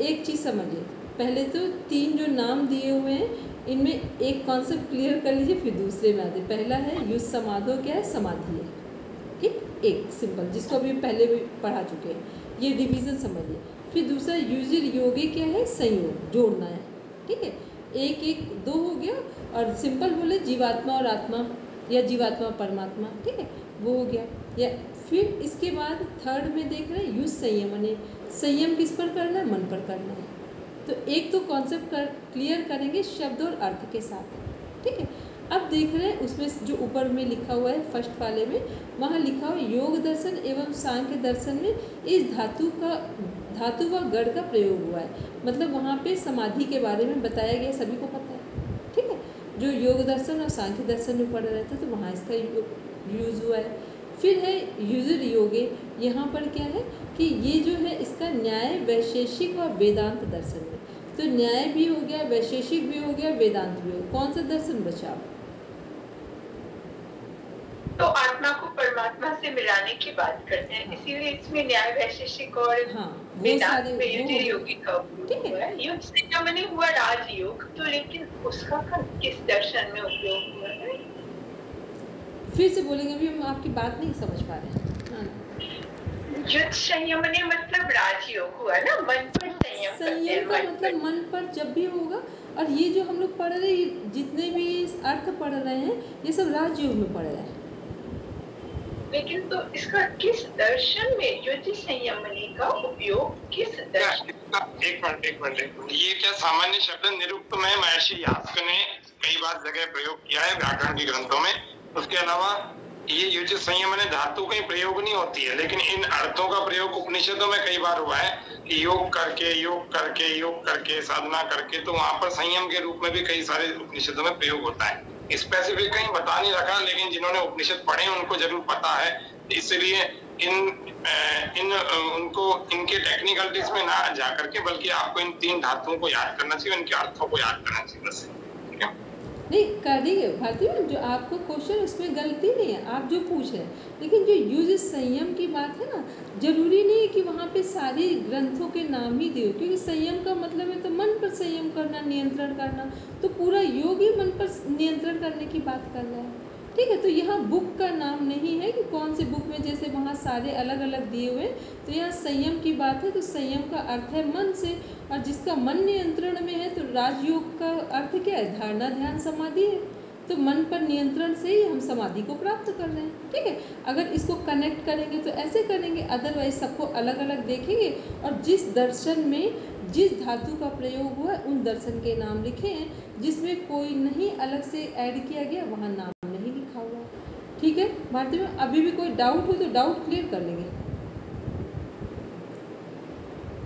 एक चीज़ समझिए, पहले तो तीन जो नाम दिए हुए हैं इनमें एक कॉन्सेप्ट क्लियर कर लीजिए, फिर दूसरे में आते। पहला है युज समाधो, क्या है? समाधि है, ठीक, एक सिंपल, जिसको अभी पहले भी पढ़ा चुके हैं, ये डिवीजन समझिए। फिर दूसरा युजिर योगी, क्या है? संयोग, जोड़ना है, ठीक है, एक एक दो हो गया, और सिंपल बोले जीवात्मा और आत्मा या जीवात्मा परमात्मा, ठीक है, वो हो गया। या फिर इसके बाद थर्ड में देख रहे हैं युज संयमने, संयम किस पर करना है? मन पर करना है। तो एक तो कॉन्सेप्ट क्लियर करेंगे शब्द और अर्थ के साथ, ठीक है। अब देख रहे हैं उसमें जो ऊपर में लिखा हुआ है फर्स्ट वाले में, वहाँ लिखा हुआ योग दर्शन एवं सांख्य दर्शन में इस धातु व गण का प्रयोग हुआ है। मतलब वहाँ पे समाधि के बारे में बताया गया, सभी को पता है, ठीक है। जो योग दर्शन और सांख्य दर्शन में पढ़ रहे थे तो वहाँ इसका यूज हुआ है। फिर है युजिर योगे, यहाँ पर क्या है कि ये जो है इसका न्याय, वैशेषिक और वेदांत दर्शन में, तो न्याय भी हो गया, वैशेषिक भी हो गया, वेदांत भी हो गया। कौन सा दर्शन बचा? तो आत्मा को परमात्मा से मिलाने की बात करते हैं, इसीलिए इसमें न्याय, वैशेषिक और वेदांत में युजिर योगी का उपयोग हुआ है। युज संयमने हुआ राजयोग, तो लेकिन उसका किस दर्शन में उपयोग हुआ है? फिर से बोलेंगे, अभी हम आपकी बात नहीं समझ पा रहे हैं। युज संयमने मतलब राजयोग हुआ ना, मन पर संयम का मतलब मन पर जब भी होगा। और ये जो हम लोग पढ़ रहे हैं, जितने भी अर्थ पढ़ रहे हैं, ये सब राजयोग में पढ़ रहे हैं। लेकिन तो इसका किस दर्शन में युज संयमने का उपयोग किस दर्शन? एक मिनट, ये क्या सामान्य शब्द निरुक्त में महर्षि यास्क ने कई बार जगह प्रयोग किया है व्याकरण के ग्रंथों में। उसके अलावा ये युज संयमने धातु का प्रयोग नहीं होती है, लेकिन इन अर्थों का प्रयोग उपनिषदों में कई बार हुआ है कि योग करके साधना करके, तो वहां पर संयम के रूप में भी कई सारे उपनिषदों में प्रयोग होता है। स्पेसिफिक कहीं बता नहीं रखा, लेकिन जिन्होंने उपनिषद पढ़े उनको जरूर पता है, इसलिए उनको इनके टेक्निकलिटीज में ना जा करके, बल्कि आपको इन तीन धातुओं को याद करना चाहिए, इनके अर्थों को याद करना चाहिए बस। नहीं कर देंगे भारती मैम, जो आपको क्वेश्चन उसमें गलती नहीं है, आप जो पूछ रहे हैं, लेकिन जो युज संयम की बात है ना, जरूरी नहीं है कि वहाँ पे सारे ग्रंथों के नाम ही दियो, क्योंकि संयम का मतलब है तो मन पर संयम करना, नियंत्रण करना, तो पूरा योग ही मन पर नियंत्रण करने की बात कर रहा है, ठीक है। तो यहाँ बुक का नाम नहीं है कि कौन से बुक में, जैसे वहाँ सारे अलग अलग दिए हुए, तो यहाँ संयम की बात है, तो संयम का अर्थ है मन से, और जिसका मन नियंत्रण में है तो राजयोग का अर्थ क्या है? धारणा, ध्यान, समाधि है। तो मन पर नियंत्रण से ही हम समाधि को प्राप्त कर रहे हैं। ठीक है, अगर इसको कनेक्ट करेंगे तो ऐसे करेंगे, अदरवाइज सबको अलग अलग देखेंगे और जिस दर्शन में जिस धातु का प्रयोग हुआ है उन दर्शन के नाम लिखे हैं, जिसमें कोई नहीं अलग से ऐड किया गया वहाँ नाम नहीं लिखा हुआ। ठीक है भारती मैम, अभी भी कोई डाउट हो तो डाउट क्लियर कर लेंगे।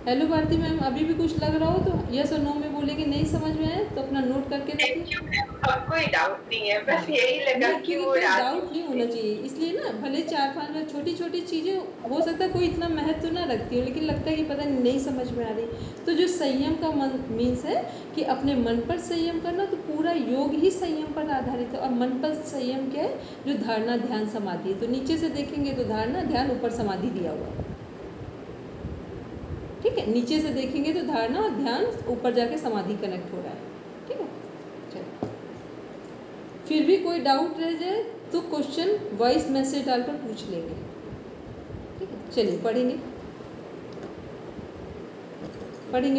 हेलो भारती मैम, अभी भी कुछ लग रहा हो तो यस और नो में बोलेंगे, नहीं समझ में आए तो अपना नोट करके रखिए। अब कोई डाउट नहीं है, बस यही लगा कि वो डाउट नहीं होना चाहिए, इसलिए ना भले 4-5 बार छोटी छोटी चीज़ें हो सकता है कोई इतना महत्व ना रखती हो, लेकिन लगता है कि पता नहीं समझ में आ रही। तो जो संयम का मीन्स है कि अपने मन पर संयम करना, तो पूरा योग ही संयम पर आधारित है। और मन पर संयम क्या है? जो धारणा ध्यान समाधि। तो नीचे से देखेंगे तो धारणा ध्यान, ऊपर समाधि दिया हुआ है। ठीक है, नीचे से देखेंगे तो धारणा और ध्यान, ऊपर जाके समाधि कनेक्ट हो रहा है। ठीक है, चलो फिर भी कोई डाउट रह जाए तो क्वेश्चन वॉइस मैसेज डालकर पूछ लेंगे। ठीक है, चलिए पढ़ेंगे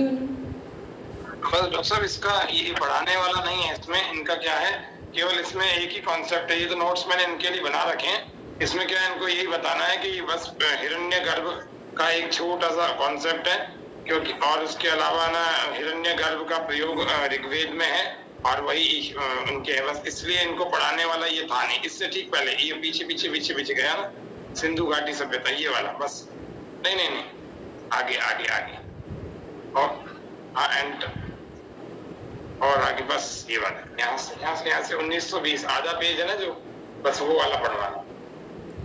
मैंने। बस डॉक्टर साहब इसका ये पढ़ाने वाला नहीं है, इसमें इनका क्या है, केवल इसमें एक ही कॉन्सेप्ट है। ये तो नोट्स मैंने इनके लिए बना रखे हैं, इसमें क्या है इनको यही बताना है कि बस हिरण्यगर्भ का एक छोटा सा कॉन्सेप्ट है, क्योंकि और उसके अलावा ना हिरण्यगर्भ का प्रयोग ऋग्वेद में है और वही उनके है। बस इसलिए इनको पढ़ाने वाला ये था नहीं। इससे ठीक पहले ये पीछे गया ना, सिंधु घाटी सभ्यता, ये वाला बस नहीं आगे और एंड और आगे बस ये वाला, यहाँ से 1920 आधा पेज है ना जो, बस वो वाला पढ़वाना।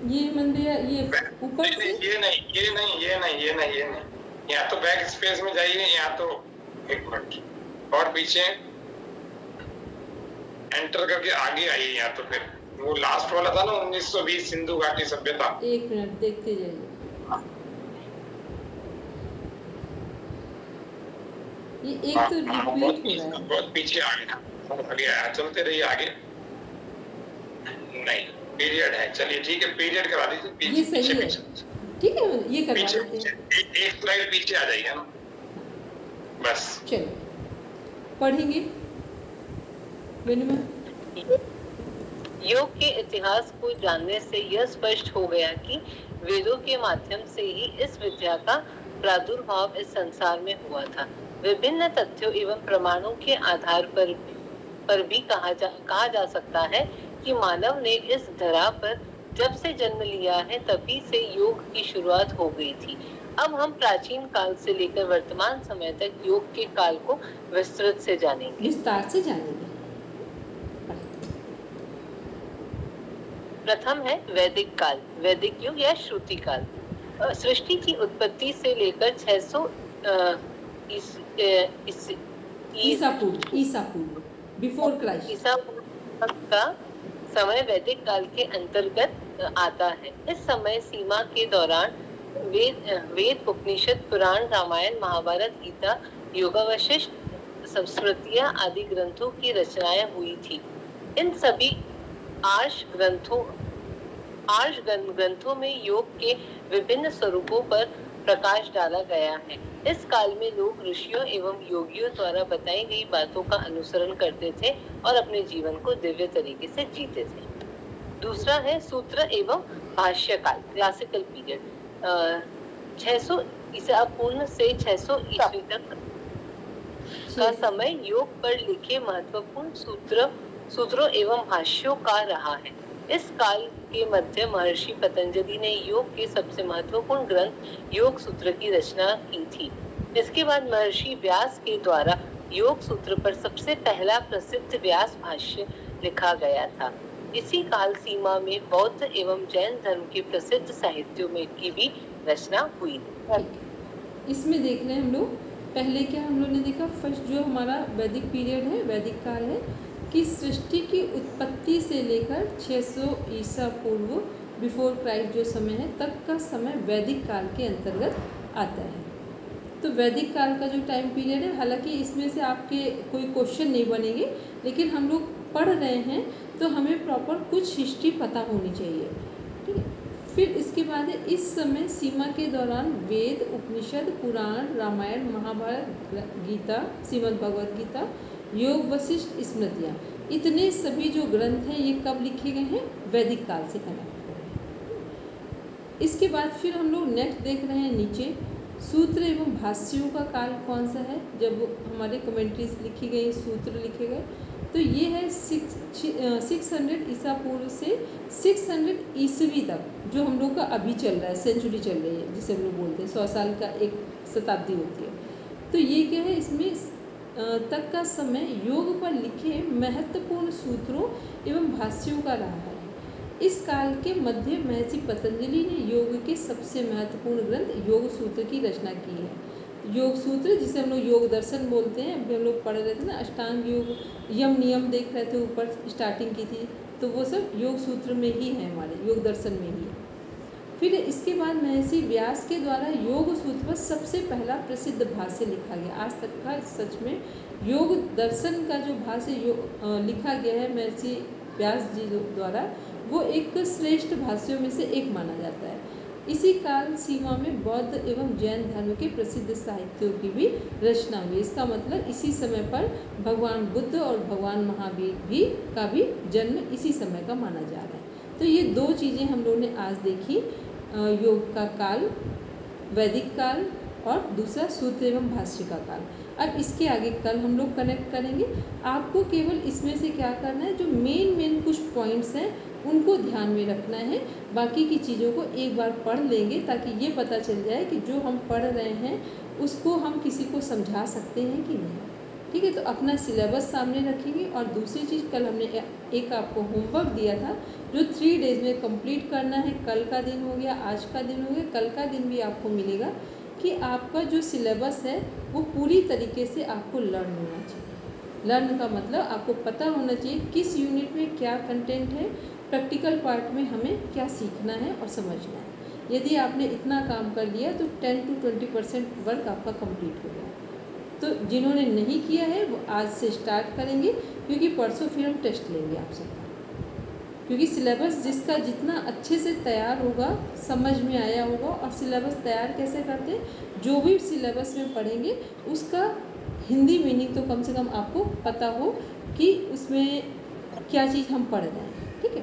ये मंदिर ये ऊपर से ये नहीं, यहाँ तो बैक स्पेस में जाइए, यहाँ तो एक मिनट और पीछे एंटर करके आगे आइए, यहाँ तो फिर वो लास्ट वाला था ना 1920 सिंधु घाटी सभ्यता। एक मिनट देखते जाइए, ये एक तो रिपीट हो रहा है, बहुत पीछे आगे चलते रहिए आगे। नहीं पीरियड है, चलिए ठीक है, पीरियड करा दीजिए। ये सही है, ठीक है ये करवा देते हैं। एक स्लाइड पीछे आ जाइए ना, बस चलो पढ़ेंगे। योग के इतिहास को जानने से यह स्पष्ट हो गया कि वेदों के माध्यम से ही इस विद्या का प्रादुर्भाव इस संसार में हुआ था। विभिन्न तथ्यों एवं प्रमाणों के आधार पर भी कहा जा सकता है कि मानव ने इस धरा पर जब से जन्म लिया है तभी से योग की शुरुआत हो गई थी। अब हम प्राचीन काल से लेकर वर्तमान समय तक योग के काल को विस्तृत से जानेंगे, विस्तार से जानेंगे। प्रथम है वैदिक काल, वैदिक युग या श्रुति काल। सृष्टि की उत्पत्ति से लेकर 600 ईसा पूर्व बिफोर क्राइस्ट ईसा पूर्व का समय वैदिक काल के अंतर्गत आता है। इस समय सीमा के दौरान वेद उपनिषद पुराण रामायण महाभारत गीता योगावशिष्ट स्मृतियां आदि ग्रंथों की रचनाएं हुई थी। इन सभी आर्ष ग्रंथों में योग के विभिन्न स्वरूपों पर प्रकाश डाला गया है। इस काल में लोग ऋषियों एवं योगियों द्वारा बताई गई बातों का अनुसरण करते थे और अपने जीवन को दिव्य तरीके से जीते थे। दूसरा है सूत्र एवं भाष्य काल, क्लासिकल पीरियड। 600 ईसा पूर्व से 600 ईस्वी तक का समय योग पर लिखे महत्वपूर्ण सूत्रों एवं भाष्यों का रहा है। इस काल के मध्य महर्षि पतंजलि ने योग के सबसे महत्वपूर्ण ग्रंथ योग सूत्र की रचना की थी। इसके बाद महर्षि व्यास के द्वारा योग सूत्र पर सबसे पहला प्रसिद्ध व्यास भाष्य लिखा गया था। इसी काल सीमा में बौद्ध एवं जैन धर्म के प्रसिद्ध साहित्यों में की भी रचना हुई। इसमें देख रहे हैं हम लोग, पहले क्या हम लोग ने देखा, फर्स्ट जो हमारा वैदिक पीरियड है, वैदिक काल है, कि सृष्टि की उत्पत्ति से लेकर 600 ईसा पूर्व बिफोर क्राइस्ट जो समय है तक का समय वैदिक काल के अंतर्गत आता है। तो वैदिक काल का जो टाइम पीरियड है, हालांकि इसमें से आपके कोई क्वेश्चन नहीं बनेंगे, लेकिन हम लोग पढ़ रहे हैं तो हमें प्रॉपर कुछ हिस्ट्री पता होनी चाहिए। ठीक है, फिर इसके बाद है इस समय सीमा के दौरान वेद उपनिषद पुराण रामायण महाभारत गीता श्रीमद् भगवद गीता योग वशिष्ठ स्मृतियाँ, इतने सभी जो ग्रंथ हैं ये कब लिखे गए हैं? वैदिक काल से कनेक्ट हो रहे हैं। इसके बाद फिर हम लोग नेक्स्ट देख रहे हैं नीचे, सूत्र एवं भाष्यों का काल कौन सा है? जब हमारे कमेंट्रीज लिखी गई, सूत्र लिखे गए, तो ये है 600 ईसा पूर्व से 600 ईस्वी तक, जो हम लोग का अभी चल रहा है, सेंचुरी चल रही है, जिसे हम लोग बोलते हैं 100 साल का एक शताब्दी होती है। तो ये क्या है, इसमें तक का समय योग पर लिखे महत्वपूर्ण सूत्रों एवं भाष्यों का रहा है। इस काल के मध्य महर्षि पतंजलि ने योग के सबसे महत्वपूर्ण ग्रंथ योग सूत्र की रचना की है। योग सूत्र, जिसे हम लोग योग दर्शन बोलते हैं, अभी हम लोग पढ़ रहे थे ना, अष्टांग योग, यम नियम देख रहे थे, ऊपर स्टार्टिंग की थी, तो वो सब योग सूत्र में ही है, हमारे योग दर्शन में ही है। फिर इसके बाद महर्षि व्यास के द्वारा योग सूत्र पर सबसे पहला प्रसिद्ध भाष्य लिखा गया। आज तक का सच में योग दर्शन का जो भाष्य लिखा गया है महर्षि व्यास जी द्वारा, वो एक श्रेष्ठ भाष्यों में से एक माना जाता है। इसी काल सीमा में बौद्ध एवं जैन धर्म के प्रसिद्ध साहित्यों की भी रचना हुई। इसका मतलब इसी समय पर भगवान बुद्ध और भगवान महावीर का भी जन्म इसी समय का माना जा रहा है। तो ये दो चीज़ें हम लोगों ने आज देखी, योग का काल, वैदिक काल, और दूसरा सूत्र एवं भाष्य का काल। अब इसके आगे कल हम लोग कनेक्ट करेंगे। आपको केवल इसमें से क्या करना है, जो मेन कुछ पॉइंट्स हैं उनको ध्यान में रखना है, बाकी की चीज़ों को एक बार पढ़ लेंगे ताकि ये पता चल जाए कि जो हम पढ़ रहे हैं उसको हम किसी को समझा सकते हैं कि नहीं। ठीक है, तो अपना सिलेबस सामने रखेंगे। और दूसरी चीज़, कल हमने एक आपको होमवर्क दिया था जो 3 डेज में कंप्लीट करना है। कल का दिन हो गया, आज का दिन हो गया, कल का दिन भी आपको मिलेगा कि आपका जो सिलेबस है वो पूरी तरीके से आपको लर्न होना चाहिए। लर्न का मतलब आपको पता होना चाहिए किस यूनिट में क्या कंटेंट है, प्रैक्टिकल पार्ट में हमें क्या सीखना है और समझना है। यदि आपने इतना काम कर लिया तो 10 to 20% वर्क आपका कंप्लीट हो गया। तो जिन्होंने नहीं किया है वो आज से स्टार्ट करेंगे, क्योंकि परसों फिर हम टेस्ट लेंगे आप सबका। क्योंकि सिलेबस जिसका जितना अच्छे से तैयार होगा, समझ में आया होगा, और सिलेबस तैयार कैसे करते हैं, जो भी सिलेबस में पढ़ेंगे उसका हिंदी मीनिंग तो कम से कम आपको पता हो कि उसमें क्या चीज़ हम पढ़ रहे हैं। ठीक है,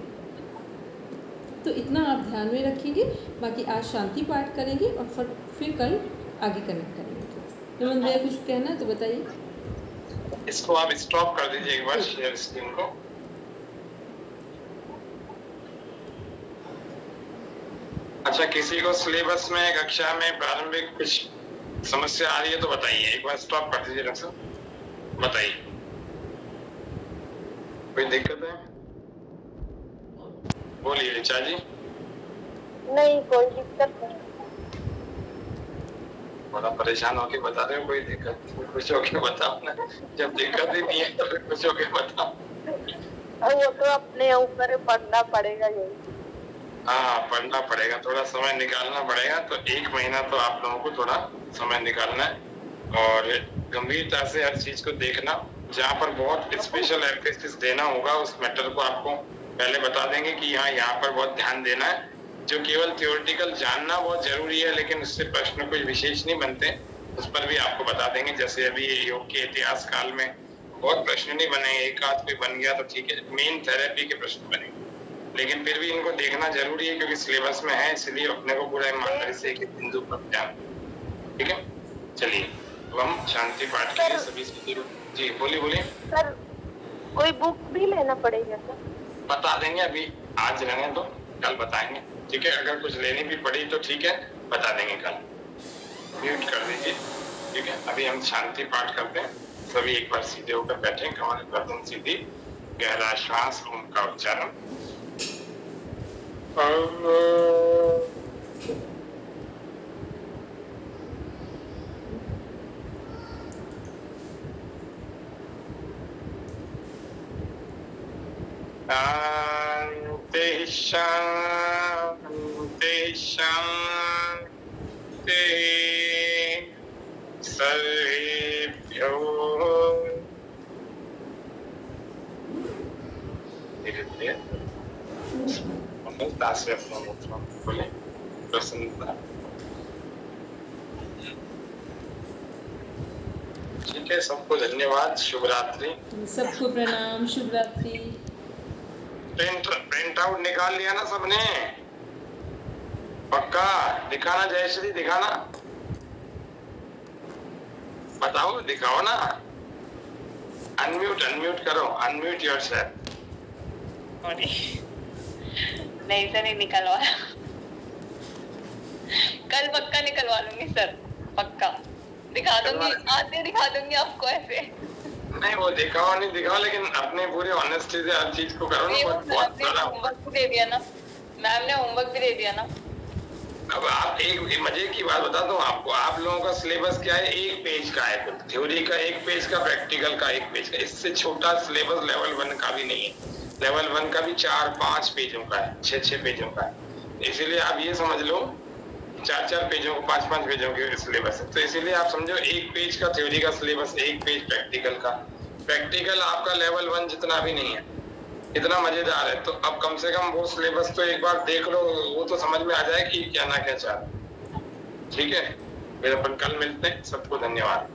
तो इतना आप ध्यान में रखेंगे। बाकी आज शांति पाठ करेंगे और फिर कल आगे कनेक्ट करेंगे। हेमंत भैया कुछ कहना है तो बताइए। इसको आप स्टॉप कर दीजिए एक बार, शेयर स्क्रीन को। अच्छा, किसी को सिलेबस में कक्षा में प्रारंभिक कुछ समस्या आ रही है तो बताइए, एक बार स्टॉप कर दीजिए डॉक्टर साहब, बताइए। कोई दिक्कत है? बोलिए ऋचा जी। नहीं, कोई दिक्कत नहीं। बड़ा परेशान होके बता रहे हो, कोई दिक्कत? खुश होके बताओ ना, जब दिक्कत ही नहीं है तो फिर खुश होके बताओ। वो तो अपने ऊपर पढ़ना पड़ेगा यही। हाँ, पढ़ना पड़ेगा, थोड़ा समय निकालना पड़ेगा। तो 1 महीना तो आप लोगों को थोड़ा समय निकालना है और गंभीरता से हर चीज को देखना। जहाँ पर बहुत स्पेशल एम्फेसिस देना होगा उस मैटर को आपको पहले बता देंगे कि यहाँ पर बहुत ध्यान देना है। जो केवल थियोरेटिकल जानना बहुत जरूरी है, लेकिन उससे प्रश्न कोई विशेष नहीं बनते, उस पर भी आपको बता देंगे। जैसे अभी योग के इतिहास काल में बहुत प्रश्न नहीं बने, एक आध कोई बन गया तो ठीक है, मेन थेरेपी के प्रश्न बने, लेकिन फिर भी इनको देखना जरूरी है क्योंकि सिलेबस में है, इसलिए अपने को पूरा ईमानदारी से एक बिंदु पर ध्यान। ठीक है, चलिए तो हम शांति पाठ के लिए सभी जी बोलिए। सर, कोई बुक भी लेना पड़ेगा सर? बता देंगे, अभी आज रहने दो, कल बताएंगे। ठीक है, अगर कुछ लेनी भी पड़ी तो ठीक है, बता देंगे कल। म्यूट कर दीजिए। ठीक है, अभी हम शांति पाठ करते हैं। सभी एक बार सीधे होकर बैठे, कमर गर्दन सीधी, गहरा श्वास, ओम का उच्चारण। शांति शांति शांति। सर्वेभ्यो धीरे धीरे दास से अपना मुद्रा खोले, प्रसन्नता। ठीक है, सबको धन्यवाद, शुभ रात्रि। सबको प्रणाम, शुभ रात्रि। प्रिंट आउट निकाल लिया ना सबने? पक्का दिखाना जयश्री, दिखाना, बताओ, दिखाओ ना। अनम्यूट करो, अनम्यूट योरसेल्फ। नहीं सर, नहीं निकलवाया। कल पक्का निकलवा लूंगी सर, पक्का दिखा दूंगी, आते दिखा दूंगी आपको ऐसे। नहीं वो दिखाओ नहीं दिखाओ, लेकिन अपने पूरे ऑनेस्टी से हर चीज को करो ना। बहुत बड़ा होमवर्क भी दे दिया ना मैम ने, होमवर्क भी दे दिया ना। अब आप एक मजे की बात बता दूं आपको, आप लोगों का सिलेबस क्या है, एक पेज का है, थ्योरी का एक पेज का, प्रैक्टिकल का एक पेज का। इससे छोटा सिलेबस लेवल 1 का भी नहीं है। लेवल 1 का भी 4-5 पेजों का है, 6-6 पेजों का है। इसीलिए आप ये समझ लो 4-4 पेजों को 5-5 पेजों के सिलेबस है। तो इसीलिए आप समझो एक पेज का थ्योरी का सिलेबस, एक पेज प्रैक्टिकल का। प्रैक्टिकल आपका लेवल 1 जितना भी नहीं है, इतना मजेदार है। तो अब कम से कम वो सिलेबस तो एक बार देख लो, वो तो समझ में आ जाए कि क्या ना क्या चाह। ठीक है, फिर अपन कल मिलते हैं। सबको धन्यवाद।